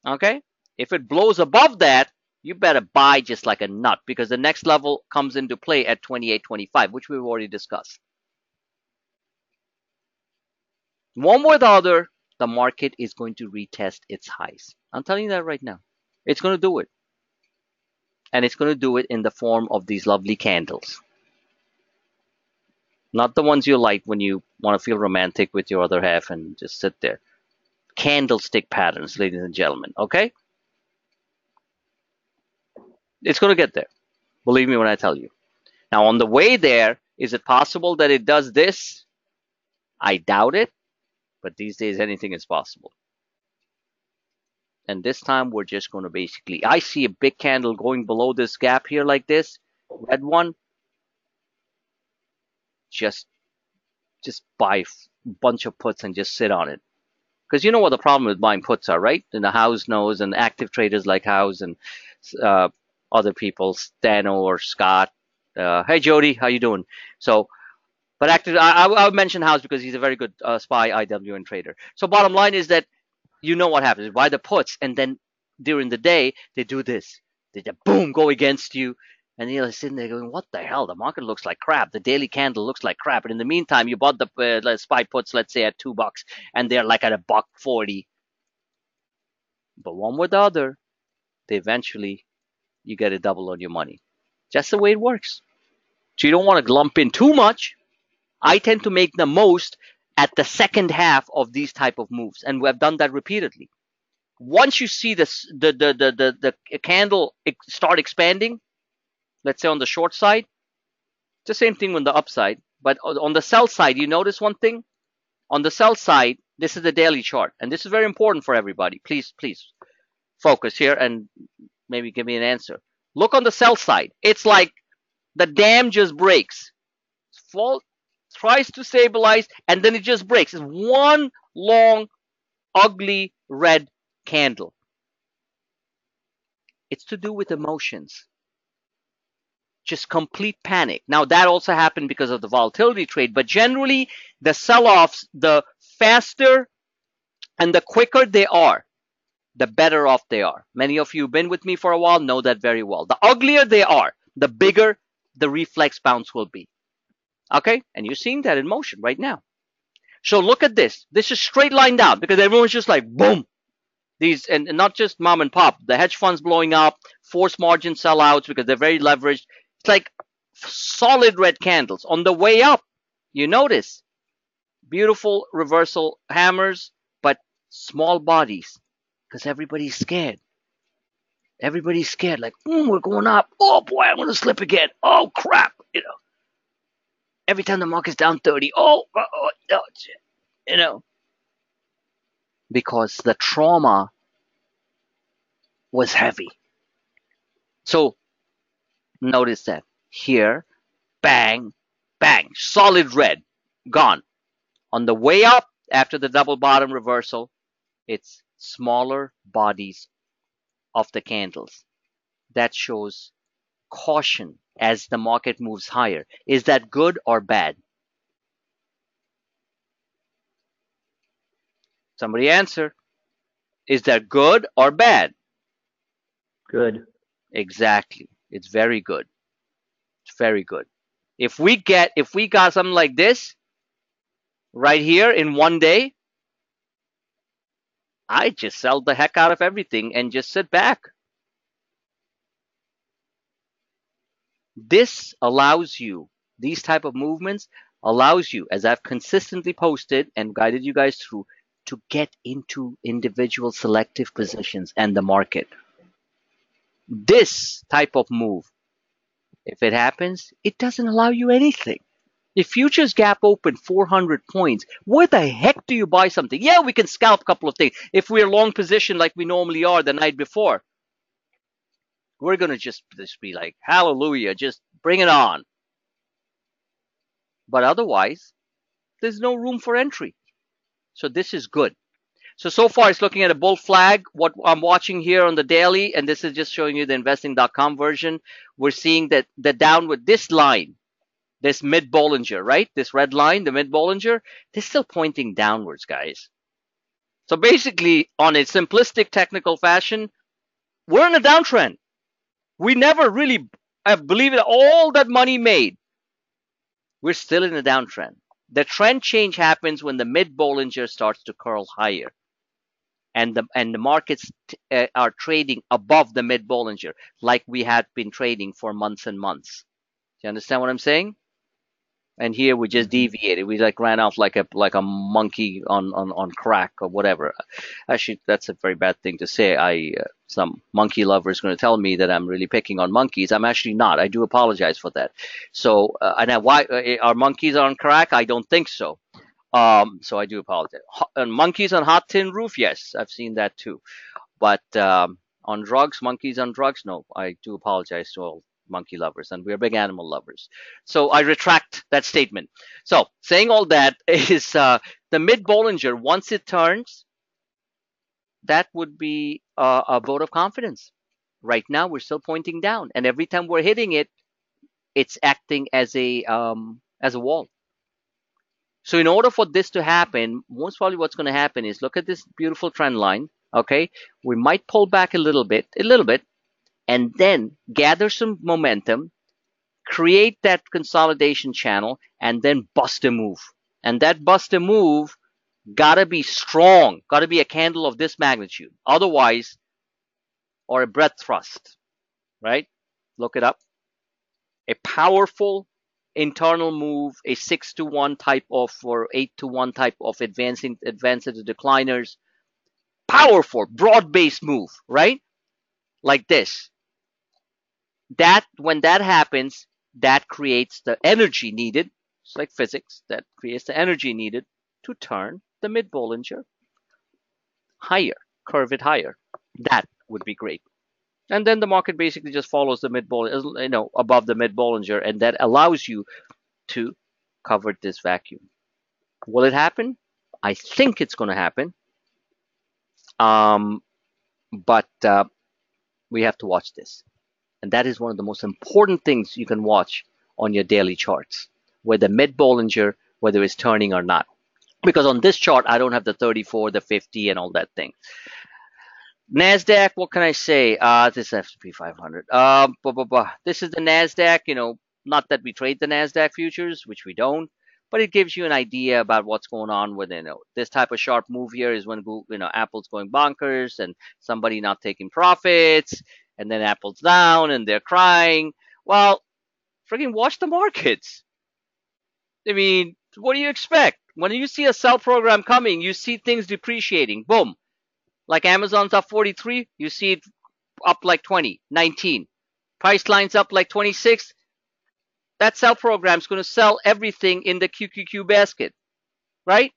Okay? If it blows above that, you better buy just like a nut because the next level comes into play at 28.25, which we've already discussed. One way or the other, the market is going to retest its highs. I'm telling you that right now. It's going to do it. And it's going to do it in the form of these lovely candles. Not the ones you light when you want to feel romantic with your other half and just sit there. Candlestick patterns, ladies and gentlemen, okay? It's going to get there. Believe me when I tell you. Now, on the way there, is it possible that it does this? I doubt it. But these days, anything is possible. And this time, we're just going to basically, I see a big candle going below this gap here like this. Red one. Just buy a bunch of puts and just sit on it. Because you know what the problem with buying puts are, right? And the House knows, and active traders like House and other people, Stano or Scott. Hey, Jody, how you doing? So, but active, I would mention House because he's a very good SPY IWN trader. So bottom line is that you know what happens. You buy the puts, and then during the day, they do this. They just, boom, go against you. And you're sitting there going, what the hell? The market looks like crap. The daily candle looks like crap. And in the meantime, you bought the SPY puts, let's say, at $2, and they're like at $1.40. But one way or the other, eventually you get a double on your money. Just the way it works. So you don't want to lump in too much. I tend to make the most at the second half of these type of moves, and we have done that repeatedly. Once you see this, the candle start expanding, let's say on the short side, it's the same thing on the upside. But on the sell side, you notice one thing? On the sell side, this is the daily chart, and this is very important for everybody. Please focus here and maybe give me an answer. Look on the sell side. It's like the dam just breaks. Fall, tries to stabilize, and then it just breaks. It's one long, ugly red candle. It's to do with emotions. Just complete panic. Now, that also happened because of the volatility trade, but generally, the sell-offs, the faster and the quicker they are, the better off they are. Many of you who've been with me for a while know that very well. The uglier they are, the bigger the reflex bounce will be. Okay? And you're seeing that in motion right now. So look at this. This is straight line down because everyone's just like, boom. These, and not just mom and pop, the hedge funds blowing up, forced margin sellouts because they're very leveraged. It's like solid red candles. On the way up, you notice beautiful reversal hammers, but small bodies because everybody's scared. Everybody's scared. Like, we're going up. Oh boy, I'm going to slip again. Oh crap. You know, every time the market's down 30, you know, because the trauma was heavy. So notice that here, bang, bang, solid red, gone. On the way up, after the double bottom reversal, it's smaller bodies of the candles. That shows caution as the market moves higher. Is that good or bad? Somebody answer. Is that good or bad? Good. Exactly. It's very good. It's very good. If we got something like this right here in one day, I just sell the heck out of everything and just sit back. This allows you, these type of movements allows you, as I've consistently posted and guided you guys through, to get into individual selective positions and the market. This type of move, if it happens, it doesn't allow you anything. If futures gap open 400 points, where the heck do you buy something? Yeah, we can scalp a couple of things. If we're long position like we normally are the night before, we're going to just be like, hallelujah, just bring it on. But otherwise, there's no room for entry. So this is good. So far it's looking at a bull flag. What I'm watching here on the daily, and this is just showing you the investing.com version, we're seeing that the downward, this line, this mid Bollinger, right? This red line, the mid Bollinger, they're still pointing downwards, guys. So basically, on a simplistic technical fashion, we're in a downtrend. We never really, I believe it, all that money made, we're still in a downtrend. The trend change happens when the mid Bollinger starts to curl higher, and the markets are trading above the mid Bollinger, like we had been trading for months and months. Do you understand what I'm saying? And here we just deviated. We like ran off like a monkey on crack or whatever. Actually, that's a very bad thing to say. Some monkey lover is going to tell me that I'm really picking on monkeys. I'm actually not. I do apologize for that. So, and why are monkeys on crack? I don't think so. So I do apologize. And monkeys on hot tin roof? Yes, I've seen that too. But on drugs, monkeys on drugs? No, I do apologize to all monkey lovers, and we're big animal lovers. So I retract that statement. So saying all that is the mid Bollinger, once it turns, that would be a vote of confidence. Right now, we're still pointing down, and every time we're hitting it, it's acting as a wall. So in order for this to happen, most probably what's going to happen is look at this beautiful trend line. Okay, we might pull back a little bit, and then gather some momentum, create that consolidation channel, and then bust a move. And that bust a move gotta be strong, gotta be a candle of this magnitude. Otherwise, or a breadth thrust, right? Look it up. A powerful internal move, a 6-to-1 type of or 8-to-1 type of advance into decliners. Powerful, broad-based move, right? Like this. That when that happens, that creates the energy needed. It's like physics. That creates the energy needed to turn the mid Bollinger higher, curve it higher. That would be great. And then the market basically just follows the mid Bollinger, above the mid Bollinger, and that allows you to cover this vacuum. Will it happen? I think it's going to happen. But we have to watch this. And that is one of the most important things you can watch on your daily charts, whether mid Bollinger, whether it's turning or not. Because on this chart, I don't have the 34, the 50, and all that thing. Nasdaq, what can I say? This is S&P 500. This is the Nasdaq. Not that we trade the Nasdaq futures, which we don't, but it gives you an idea about what's going on with this type of sharp move here is when Apple's going bonkers and somebody not taking profits, and then Apple's down and they're crying. Well, freaking watch the markets. I mean, what do you expect? When you see a sell program coming, you see things depreciating. Boom. Like Amazon's up 43, you see it up like 20, 19. Price line's up like 26. That sell program's going to sell everything in the QQQ basket, right?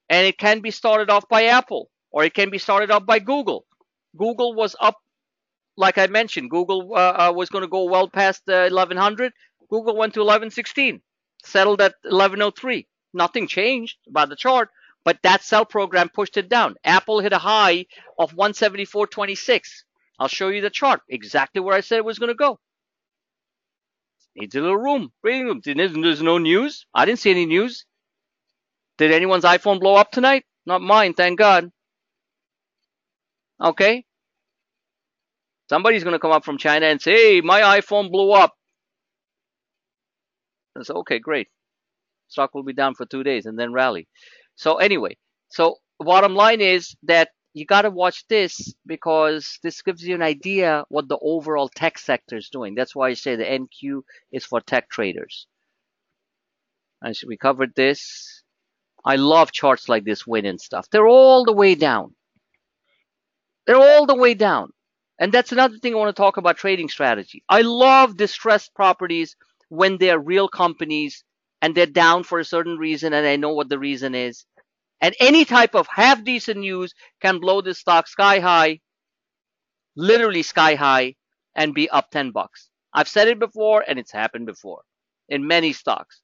And it can be started off by Apple, or it can be started off by Google. Google was up, like I mentioned. Google was going to go well past 1100. Google went to 1116, settled at 1103. Nothing changed about the chart, but that sell program pushed it down. Apple hit a high of 174.26. I'll show you the chart, exactly where I said it was going to go. Needs a little room, breathing room. There's no news. I didn't see any news. Did anyone's iPhone blow up tonight? Not mine, thank God. Okay. Somebody's going to come up from China and say, hey, my iPhone blew up. I said, okay, great. Stock will be down for 2 days and then rally. So anyway, bottom line is that you got to watch this because this gives you an idea what the overall tech sector is doing. That's why I say the NQ is for tech traders. And we covered this. I love charts like this, win and stuff. They're all the way down. They're all the way down. And that's another thing I want to talk about trading strategy. I love distressed properties when they're real companies and they're down for a certain reason and I know what the reason is. And any type of half decent news can blow this stock sky high, literally sky high, and be up $10. I've said it before and it's happened before in many stocks.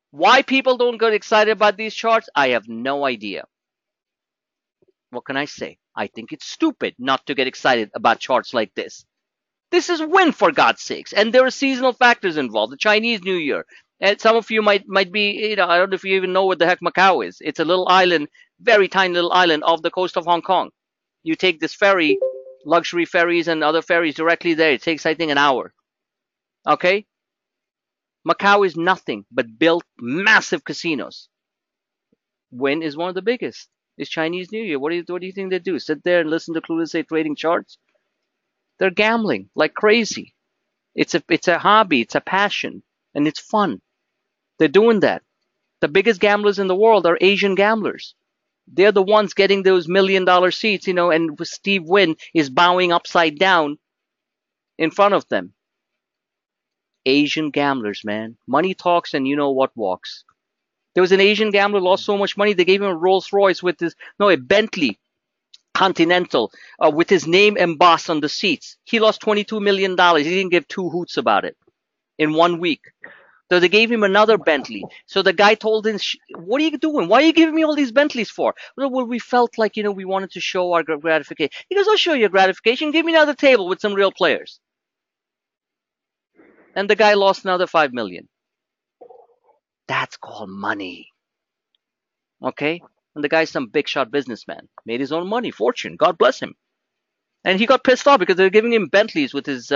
Why people don't get excited about these charts, I have no idea. What can I say? I think it's stupid not to get excited about charts like this. This is win, for God's sakes. And there are seasonal factors involved. The Chinese New Year. And some of you might be, I don't know if you even know what the heck Macau is. It's a little island, very tiny little island off the coast of Hong Kong. You take this ferry, luxury ferries and other ferries directly there. It takes, I think, an hour. Okay? Macau is nothing but built massive casinos. Win is one of the biggest. It's Chinese New Year. What do you think they do? Sit there and listen to Clueless say trading charts? They're gambling like crazy. It's a hobby. It's a passion. And it's fun. They're doing that. The biggest gamblers in the world are Asian gamblers. They're the ones getting those $1 million seats, and Steve Wynn is bowing upside down in front of them. Asian gamblers, man. Money talks and you know what walks. There was an Asian gambler lost so much money, they gave him a Rolls Royce a Bentley Continental with his name embossed on the seats. He lost $22 million. He didn't give two hoots about it in 1 week. So they gave him another Bentley. So the guy told him, what are you doing? Why are you giving me all these Bentleys for? Well, we felt like, we wanted to show our gratification. He goes, I'll show you gratification. Give me another table with some real players. And the guy lost another $5 million. That's called money. Okay? And the guy's some big shot businessman. Made his own money, fortune. God bless him. And he got pissed off because they're giving him Bentleys with his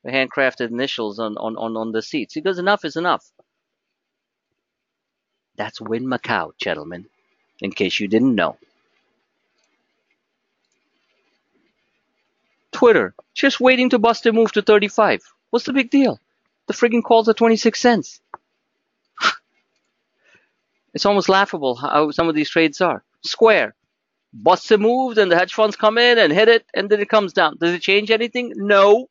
handcrafted initials on the seats. He goes, enough is enough. That's Win Macau, gentlemen, in case you didn't know. Twitter, just waiting to bust a move to 35. What's the big deal? The friggin' call's at 26 cents. It's almost laughable how some of these trades are. Square busts a move, and the hedge funds come in and hit it, and then it comes down. Does it change anything? No.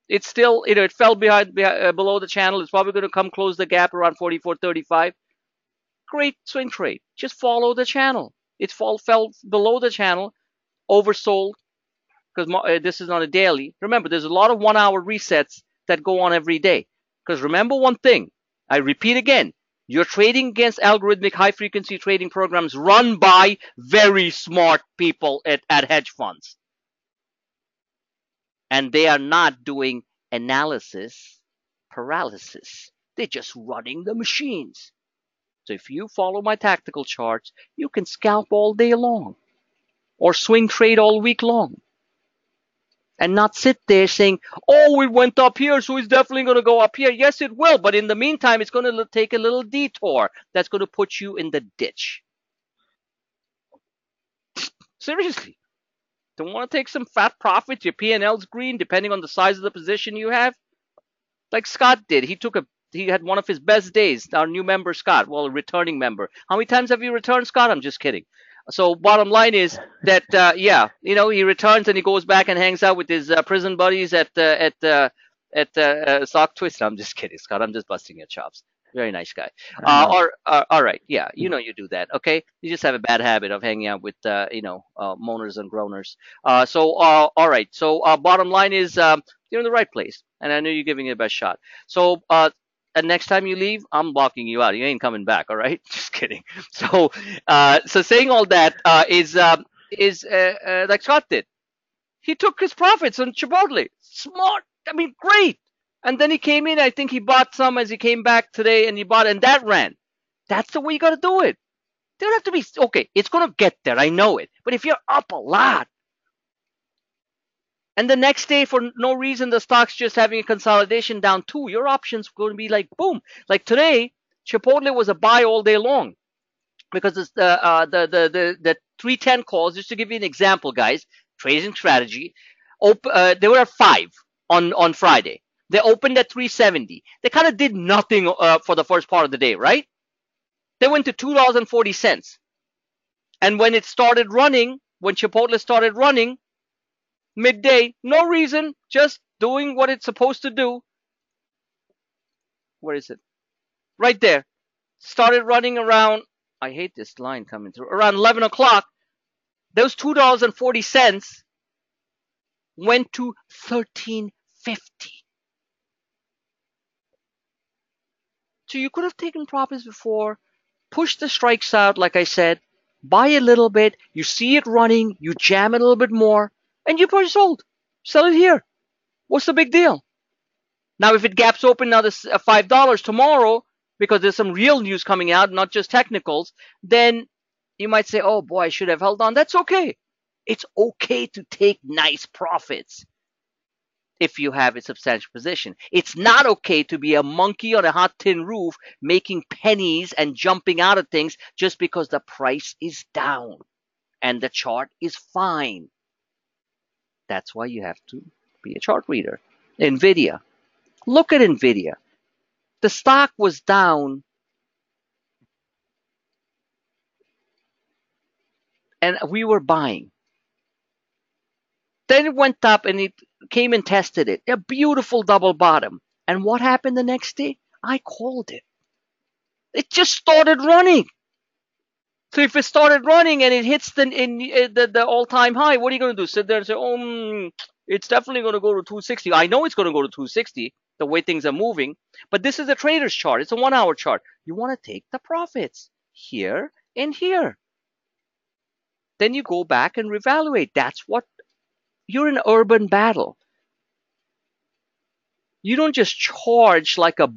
It's still, it fell below the channel. It's probably going to come close the gap around 44.35. Great swing trade. Just follow the channel. It fell below the channel, oversold, because this is not a daily. Remember, there's a lot of 1 hour resets that go on every day. Because remember one thing, I repeat again, you're trading against algorithmic high frequency trading programs run by very smart people at hedge funds. And they are not doing analysis paralysis. They're just running the machines. So if you follow my tactical charts, you can scalp all day long or swing trade all week long and not sit there saying, oh, it went up here, so it's definitely going to go up here. Yes, it will. But in the meantime, it's going to take a little detour that's going to put you in the ditch. Seriously. Don't want to take some fat profits? Your P&L's green, depending on the size of the position you have? Like Scott did. He had one of his best days. Our new member, Scott. Well, a returning member. How many times have you returned, Scott? I'm just kidding. So bottom line is that, he returns and he goes back and hangs out with his prison buddies at Sock Twist. I'm just kidding, Scott. I'm just busting your chops. Very nice guy. All right. Yeah, you do that. Okay. You just have a bad habit of hanging out with, moaners and groaners. All right. So bottom line is you're in the right place. And I know you're giving it a best shot. So and next time you leave, I'm blocking you out. You ain't coming back. All right. Just kidding. So saying all that is like Scott did. He took his profits on Chipotle. Smart. I mean, great. And then he came in. I think he bought some as he came back today, and he bought, and that ran. That's the way you got to do it. They don't have to be, okay, it's going to get there. I know it. But if you're up a lot, and the next day, for no reason, the stock's just having a consolidation down 2, your option's going to be like, boom. Like today, Chipotle was a buy all day long because it's the 310 calls, just to give you an example, guys, trading strategy, they were at 5 on Friday. They opened at 370. They kind of did nothing for the first part of the day, right? They went to $2.40. And when it started running, when Chipotle started running, midday, no reason, just doing what it's supposed to do. Where is it? Right there. Started running around, I hate this line coming through, around 11 o'clock. Those $2.40 went to $13.50. So you could have taken profits before, pushed the strikes out, like I said, buy a little bit, you see it running, you jam it a little bit more, and you push sold. Sell it here. What's the big deal? Now, if it gaps open now to $5 tomorrow, because there's some real news coming out, not just technicals, then you might say, oh boy, I should have held on. That's okay. It's okay to take nice profits if you have a substantial position. It's not okay to be a monkey on a hot tin roof making pennies and jumping out of things just because the price is down and the chart is fine. That's why you have to be a chart reader. NVIDIA. Look at NVIDIA. The stock was down and we were buying. Then it went up and it came and tested it. A beautiful double bottom. And what happened the next day? I called it. It just started running. So if it started running and it hits the all-time high, what are you going to do? Sit there and say, oh, it's definitely going to go to 260. I know it's going to go to 260, the way things are moving. But this is a trader's chart. It's a 1 hour chart. You want to take the profits here and here. Then you go back and reevaluate. That's what you're in an urban battle. You don't just charge like a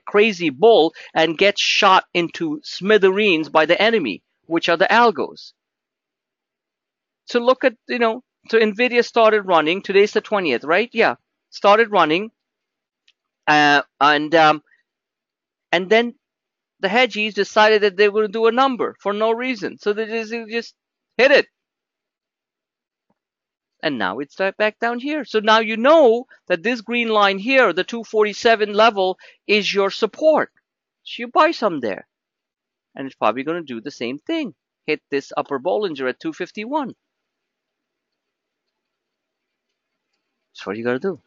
crazy bull and get shot into smithereens by the enemy, which are the algos. So look at, so NVIDIA started running. Today's the 20th, right? Yeah. Started running. And then the hedgies decided that they were going to do a number for no reason. So they just hit it. And now it's back down here. So now you know that this green line here, the 247 level, is your support. So you buy some there. And it's probably going to do the same thing. Hit this upper Bollinger at 251. That's what you got to do.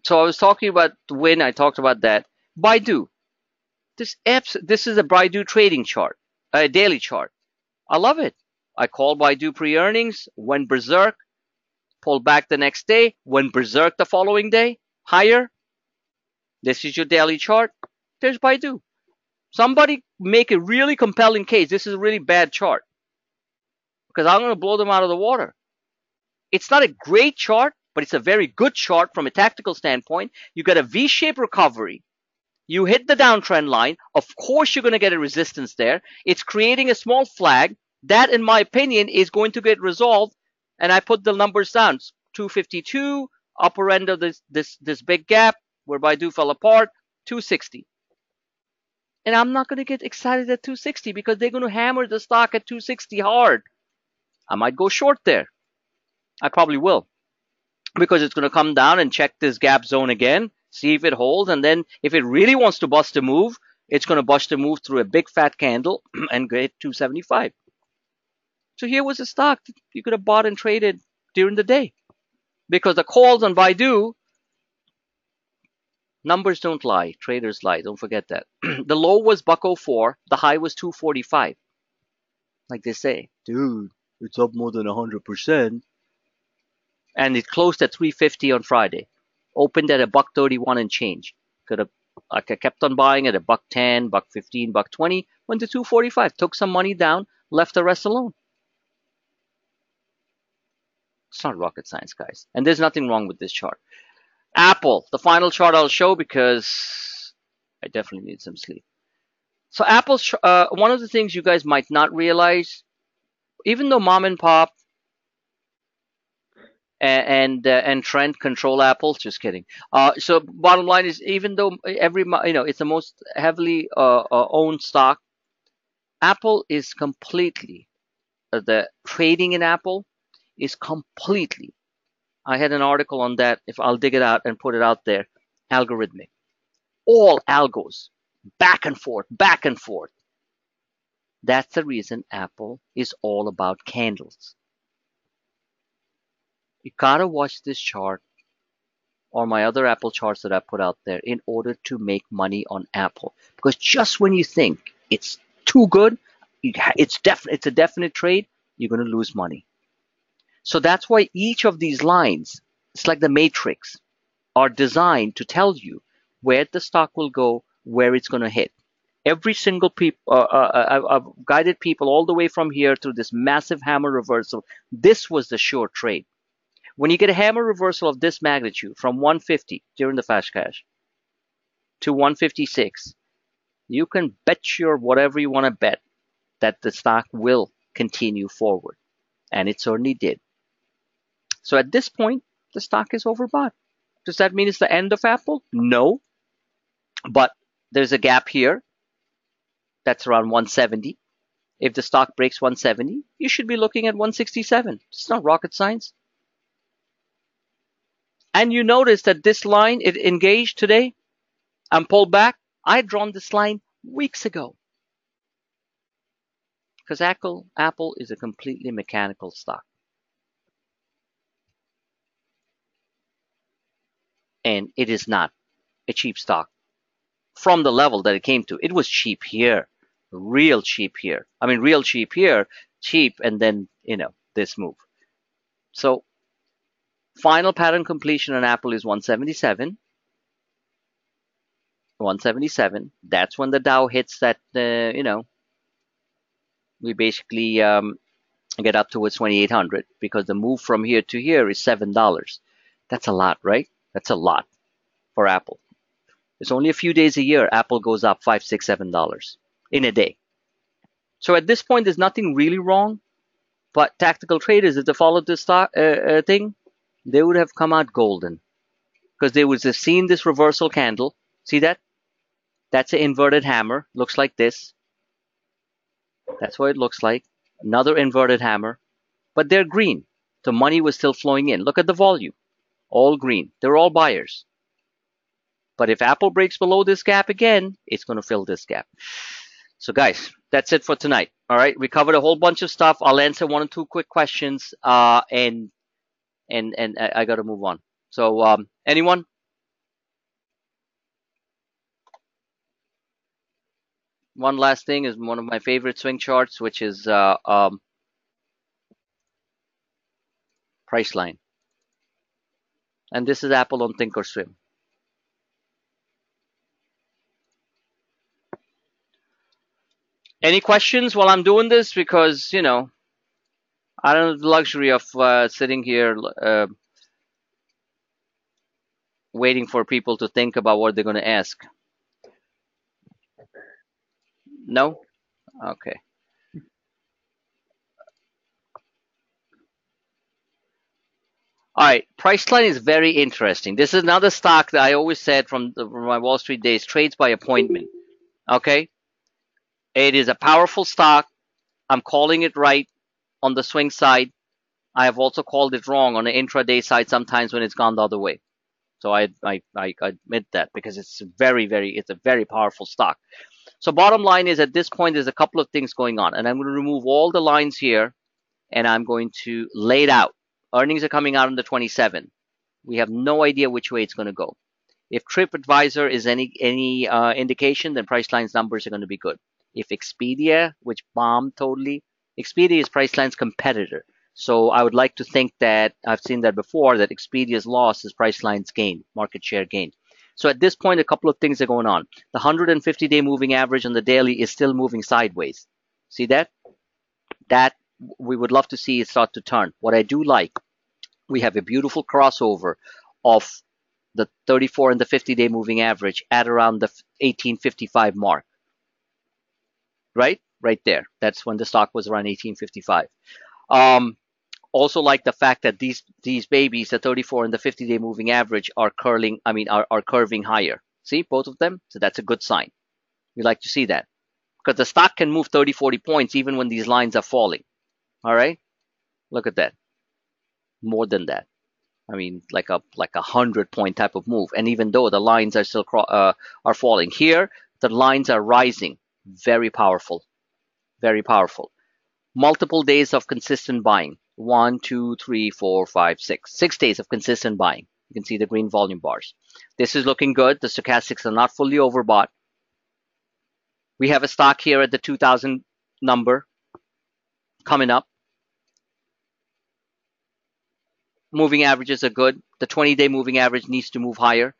So I was talking about when I talked about that. Baidu. This is a Baidu trading chart, a daily chart. I love it. I called Baidu pre-earnings, went berserk, pulled back the next day, went berserk the following day, higher. This is your daily chart. There's Baidu. Somebody make a really compelling case. This is a really bad chart because I'm going to blow them out of the water. It's not a great chart, but it's a very good chart from a tactical standpoint. You got a V-shaped recovery. You hit the downtrend line. Of course, you're going to get a resistance there. It's creating a small flag. That, in my opinion, is going to get resolved. And I put the numbers down. 252, upper end of this big gap where Baidu fell apart, 260. And I'm not going to get excited at 260 because they're going to hammer the stock at 260 hard. I might go short there. I probably will. Because it's going to come down and check this gap zone again, see if it holds, and then if it really wants to bust a move, it's going to bust a move through a big fat candle and get 275. So here was a stock that you could have bought and traded during the day. Because the calls on Baidu, numbers don't lie, traders lie, don't forget that. The low was $104, the high was 245. Like they say, dude, it's up more than 100%. And it closed at 350 on Friday. Opened at $131 and change. Could have, I kept on buying at $110, $115, $120. Went to 245. Took some money down. Left the rest alone. It's not rocket science, guys. And there's nothing wrong with this chart. Apple, the final chart I'll show because I definitely need some sleep. So Apple's one of the things you guys might not realize, even though mom and pop and Trent control Apple. Just kidding. So bottom line is, even though it's the most heavily owned stock, Apple is completely the trading in Apple is completely. I had an article on that. If I'll dig it out and put it out there, algorithmic, all algos, back and forth, back and forth. That's the reason Apple is all about candles. You gotta watch this chart or my other Apple charts that I put out there in order to make money on Apple. Because just when you think it's too good, it's a definite trade, you're gonna lose money. So that's why each of these lines, it's like the matrix, are designed to tell you where the stock will go, where it's gonna hit. Every single I've guided people all the way from here through this massive hammer reversal. This was the sure trade. When you get a hammer reversal of this magnitude from 150 during the fast cash to 156, you can bet your whatever you want to bet that the stock will continue forward. And it certainly did. So at this point, the stock is overbought. Does that mean it's the end of Apple? No. But there's a gap here that's around 170. If the stock breaks 170, you should be looking at 167. It's not rocket science. And you notice that this line, it engaged today and pulled back. I had drawn this line weeks ago. Because Apple is a completely mechanical stock. And it is not a cheap stock. From the level that it came to, it was cheap here. Real cheap here. I mean, real cheap here. Cheap, and then, this move. So, final pattern completion on Apple is 177. 177. That's when the Dow hits that, we basically get up towards 2,800 because the move from here to here is $7. That's a lot, right? That's a lot for Apple. It's only a few days a year Apple goes up $5, $6, $7 in a day. So at this point, there's nothing really wrong. But tactical traders, if they followed this stock thing, they would have come out golden because they would have seen this reversal candle. See that? That's an inverted hammer. Looks like this. That's what it looks like. Another inverted hammer, but they're green. The money was still flowing in. Look at the volume, all green. They're all buyers. But if Apple breaks below this gap again, it's going to fill this gap. So guys, that's it for tonight. All right, we covered a whole bunch of stuff. I'll answer one or two quick questions, and I got to move on. So anyone? One last thing is one of my favorite swing charts, which is price line. And this is Apple on Thinkorswim. Any questions while I'm doing this? Because, you know, I don't have the luxury of sitting here waiting for people to think about what they're going to ask. No? Okay. All right, Priceline is very interesting. This is another stock that I always said from my Wall Street days, trades by appointment. Okay? It is a powerful stock. I'm calling it right on the swing side. I have also called it wrong on the intraday side sometimes when it's gone the other way. So I admit that because it's a very powerful stock. So bottom line is at this point, there's a couple of things going on. And I'm going to remove all the lines here and I'm going to lay it out. Earnings are coming out on the 27th. We have no idea which way it's going to go. If TripAdvisor is any indication, then Priceline's numbers are going to be good. If Expedia, which bombed totally, Expedia is Priceline's competitor. So I would like to think that, I've seen that before, that Expedia's loss is Priceline's gain, market share gain. So at this point, a couple of things are going on. The 150-day moving average on the daily is still moving sideways. See that? That we would love to see it start to turn. What I do like, we have a beautiful crossover of the 34 and the 50-day moving average at around the 1855 mark. Right? Right there. That's when the stock was around 1855. Also like the fact that these babies, the 34 and the 50-day moving average, are curving higher. See, both of them? So that's a good sign. We like to see that. Because the stock can move 30, 40 points even when these lines are falling. All right? Look at that. More than that. I mean, like a 100-point type of move. And even though the lines are still are falling, here the lines are rising. Very powerful. Very powerful. Multiple days of consistent buying. 1, 2, 3, 4, 5, 6. 6 days of consistent buying. You can see the green volume bars. This is looking good. The stochastics are not fully overbought. We have a stock here at the 2000 number coming up. Moving averages are good. The 20-day moving average needs to move higher.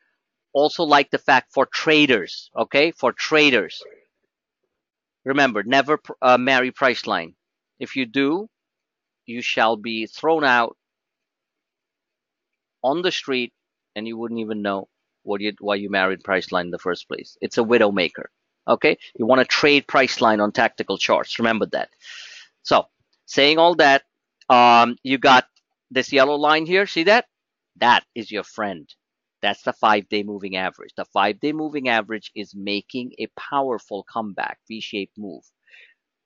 Also like the fact for traders, okay? For traders. Remember, never marry Priceline. If you do, you shall be thrown out on the street and you wouldn't even know why you married Priceline in the first place. It's a widow maker, okay? You want to trade Priceline on tactical charts. Remember that. So, saying all that, you got this yellow line here. See that? That is your friend. That's the 5-day moving average. The 5-day moving average is making a powerful comeback, V-shaped move.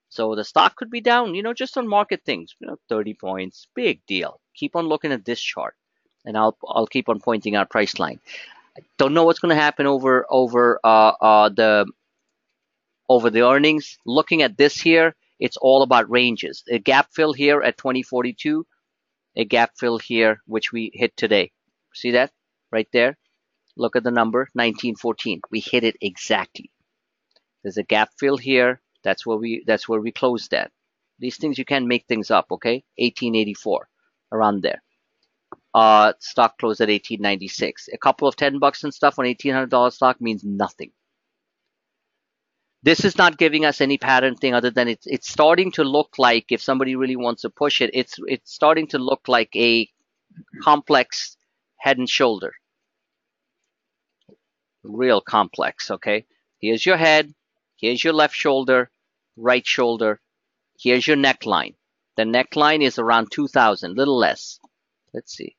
So the stock could be down, just on market things, 30 points, big deal. Keep on looking at this chart, and I'll keep on pointing out Priceline. I don't know what's going to happen over the earnings. Looking at this here, it's all about ranges. A gap fill here at 2042, a gap fill here which we hit today. See that right there? Look at the number 1914. We hit it exactly. There's a gap fill here. That's where we closed at. These things, you can't make things up, okay? 1884, around there. Stock closed at 1896. A couple of $10 and stuff on $1,800 stock means nothing. This is not giving us any pattern thing other than it's starting to look like, if somebody really wants to push it, it's starting to look like a complex head and shoulder. Real complex, okay? Here's your head. Here's your left shoulder, right shoulder. Here's your neckline. The neckline is around 2,000, little less. Let's see.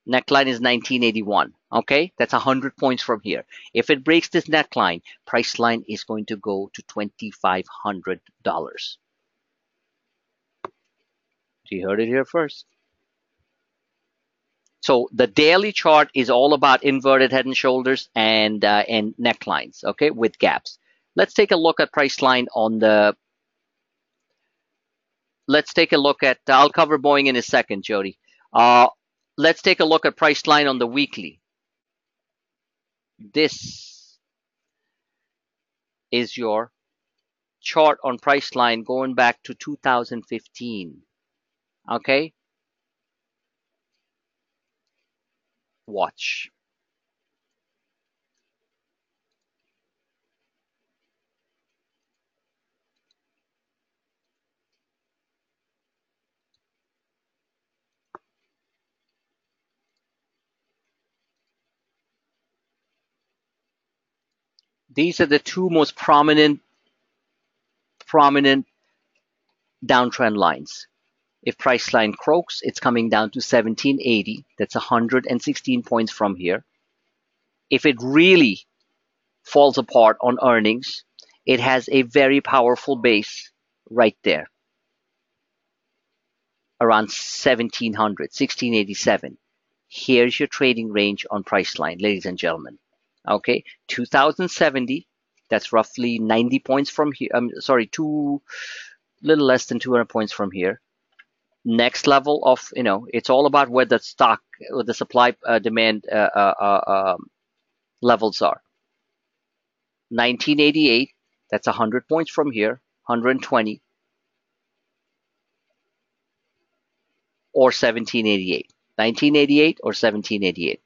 Neckline is 1981. Okay, that's 100 points from here. If it breaks this neckline, price line is going to go to $2,500. You heard it here first. So the daily chart is all about inverted head and shoulders and necklines, okay, with gaps. Let's take a look at price line on the. Let's take a look at. I'll cover Boeing in a second, Jody. Let's take a look at price line on the weekly. This is your chart on price line going back to 2015. Okay, watch. These are the two most prominent downtrend lines. If price line croaks, it's coming down to 1780. That's 116 points from here. If it really falls apart on earnings, it has a very powerful base right there around 1700, 1687. Here's your trading range on price line, ladies and gentlemen. Okay, 2070, that's roughly 90 points from here. Little less than 200 points from here. Next level of, it's all about where the stock or the supply demand levels are. 1988, that's 100 points from here, 120, or 1788. 1988 or 1788.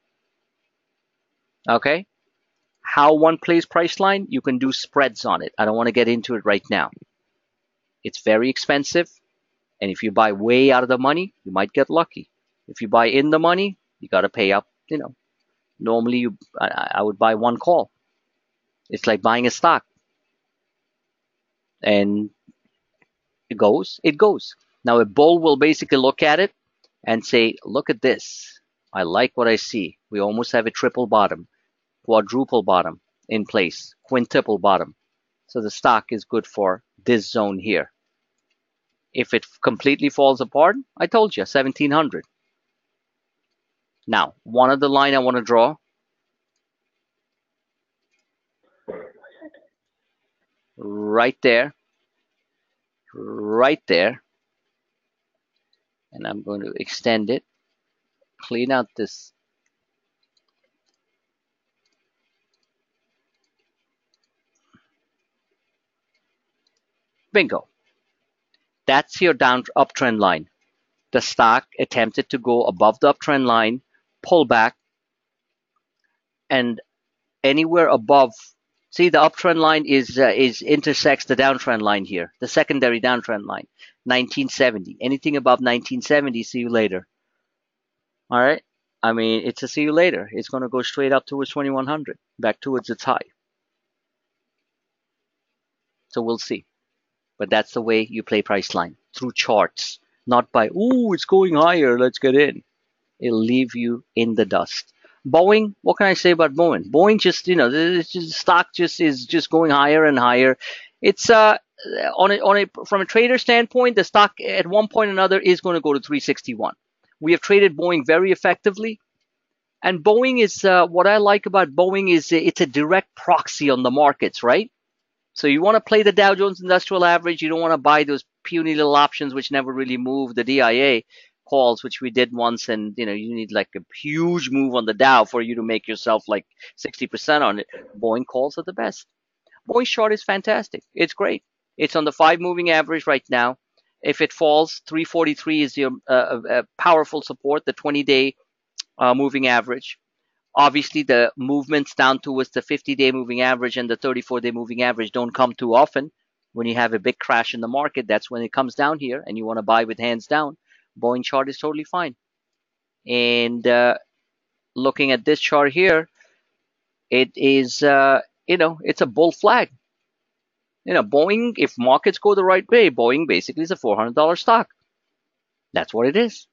Okay? How one plays price line, you can do spreads on it. I don't want to get into it right now. It's very expensive. And if you buy way out of the money, you might get lucky. If you buy in the money, you got to pay up, Normally, I would buy one call. It's like buying a stock. And it goes. Now, a bull will basically look at it and say, look at this. I like what I see. We almost have a triple bottom, quadruple bottom in place, quintuple bottom. So the stock is good for this zone here. If it completely falls apart, I told you, 1700. Now, one other line I want to draw. Right there. And I'm going to extend it, clean out this. Bingo. That's your uptrend line. The stock attempted to go above the uptrend line, pull back, and anywhere above. See, the uptrend line is intersects the downtrend line here, the secondary downtrend line, 1970. Anything above 1970, see you later. All right. I mean, it's a see you later. It's going to go straight up towards 2100, back towards its high. So we'll see. But that's the way you play price line, through charts, not by, ooh, it's going higher, let's get in. It'll leave you in the dust. Boeing, what can I say about Boeing? Boeing just, stock just is just going higher and higher. It's from a trader standpoint, the stock at one point or another is going to go to 361. We have traded Boeing very effectively. And Boeing is, what I like about Boeing is it's a direct proxy on the markets, right? So you want to play the Dow Jones Industrial Average. You don't want to buy those puny little options which never really move, the DIA calls, which we did once, and you need like a huge move on the Dow for you to make yourself like 60% on it. Boeing calls are the best. Boeing short is fantastic. It's great. It's on the 5-moving average right now. If it falls, 343 is your powerful support, the 20-day moving average. Obviously, the movements down towards the 50-day moving average and the 34-day moving average don't come too often. When you have a big crash in the market, that's when it comes down here, and you want to buy with hands down. Boeing chart is totally fine. And looking at this chart here, it is, it's a bull flag. Boeing, if markets go the right way, Boeing basically is a $400 stock. That's what it is.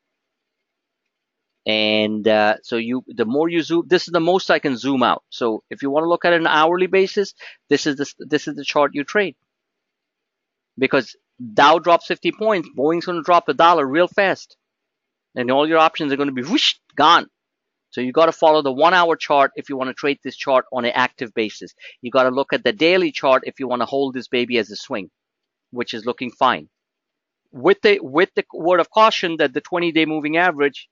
And so the more you zoom, this is the most I can zoom out. So if you want to look at an hourly basis, this is the chart you trade, because Dow drops 50 points, Boeing's going to drop $1 real fast, and all your options are going to be whoosh, gone. So you got to follow the 1 hour chart if you want to trade this chart on an active basis. You got to look at the daily chart if you want to hold this baby as a swing, which is looking fine. With the word of caution that the 20-day moving average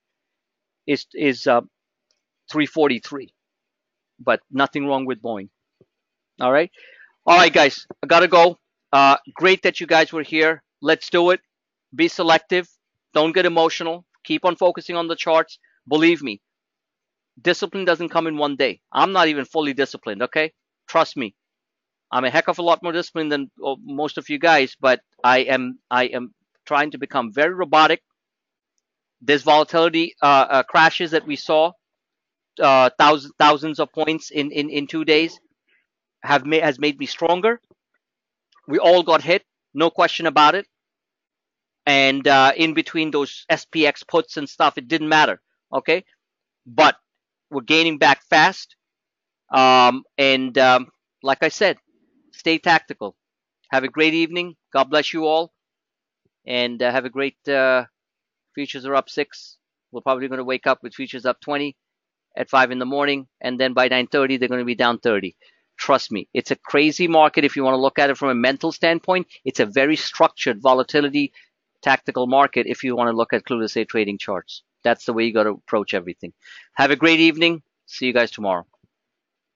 is 343, but nothing wrong with Boeing. All right, guys, I gotta go. Great that you guys were here. Let's do it. Be selective. Don't get emotional. Keep on focusing on the charts. Believe me, discipline doesn't come in one day. I'm not even fully disciplined. Okay, trust me. I'm a heck of a lot more disciplined than most of you guys, but I am trying to become very robotic. This volatility crashes that we saw, thousands of points in 2 days, has made me stronger. We all got hit, no question about it. And in between those SPX puts and stuff, it didn't matter. Okay, but we're gaining back fast. And like I said, stay tactical. Have a great evening. God bless you all, and have a great. Futures are up 6. We're probably going to wake up with futures up 20 at 5 in the morning, and then by 9:30 they're going to be down 30. Trust me, it's a crazy market. If you want to look at it from a mental standpoint, it's a very structured volatility tactical market. If you want to look at clueless day trading charts, that's the way you got to approach everything. Have a great evening. See you guys tomorrow.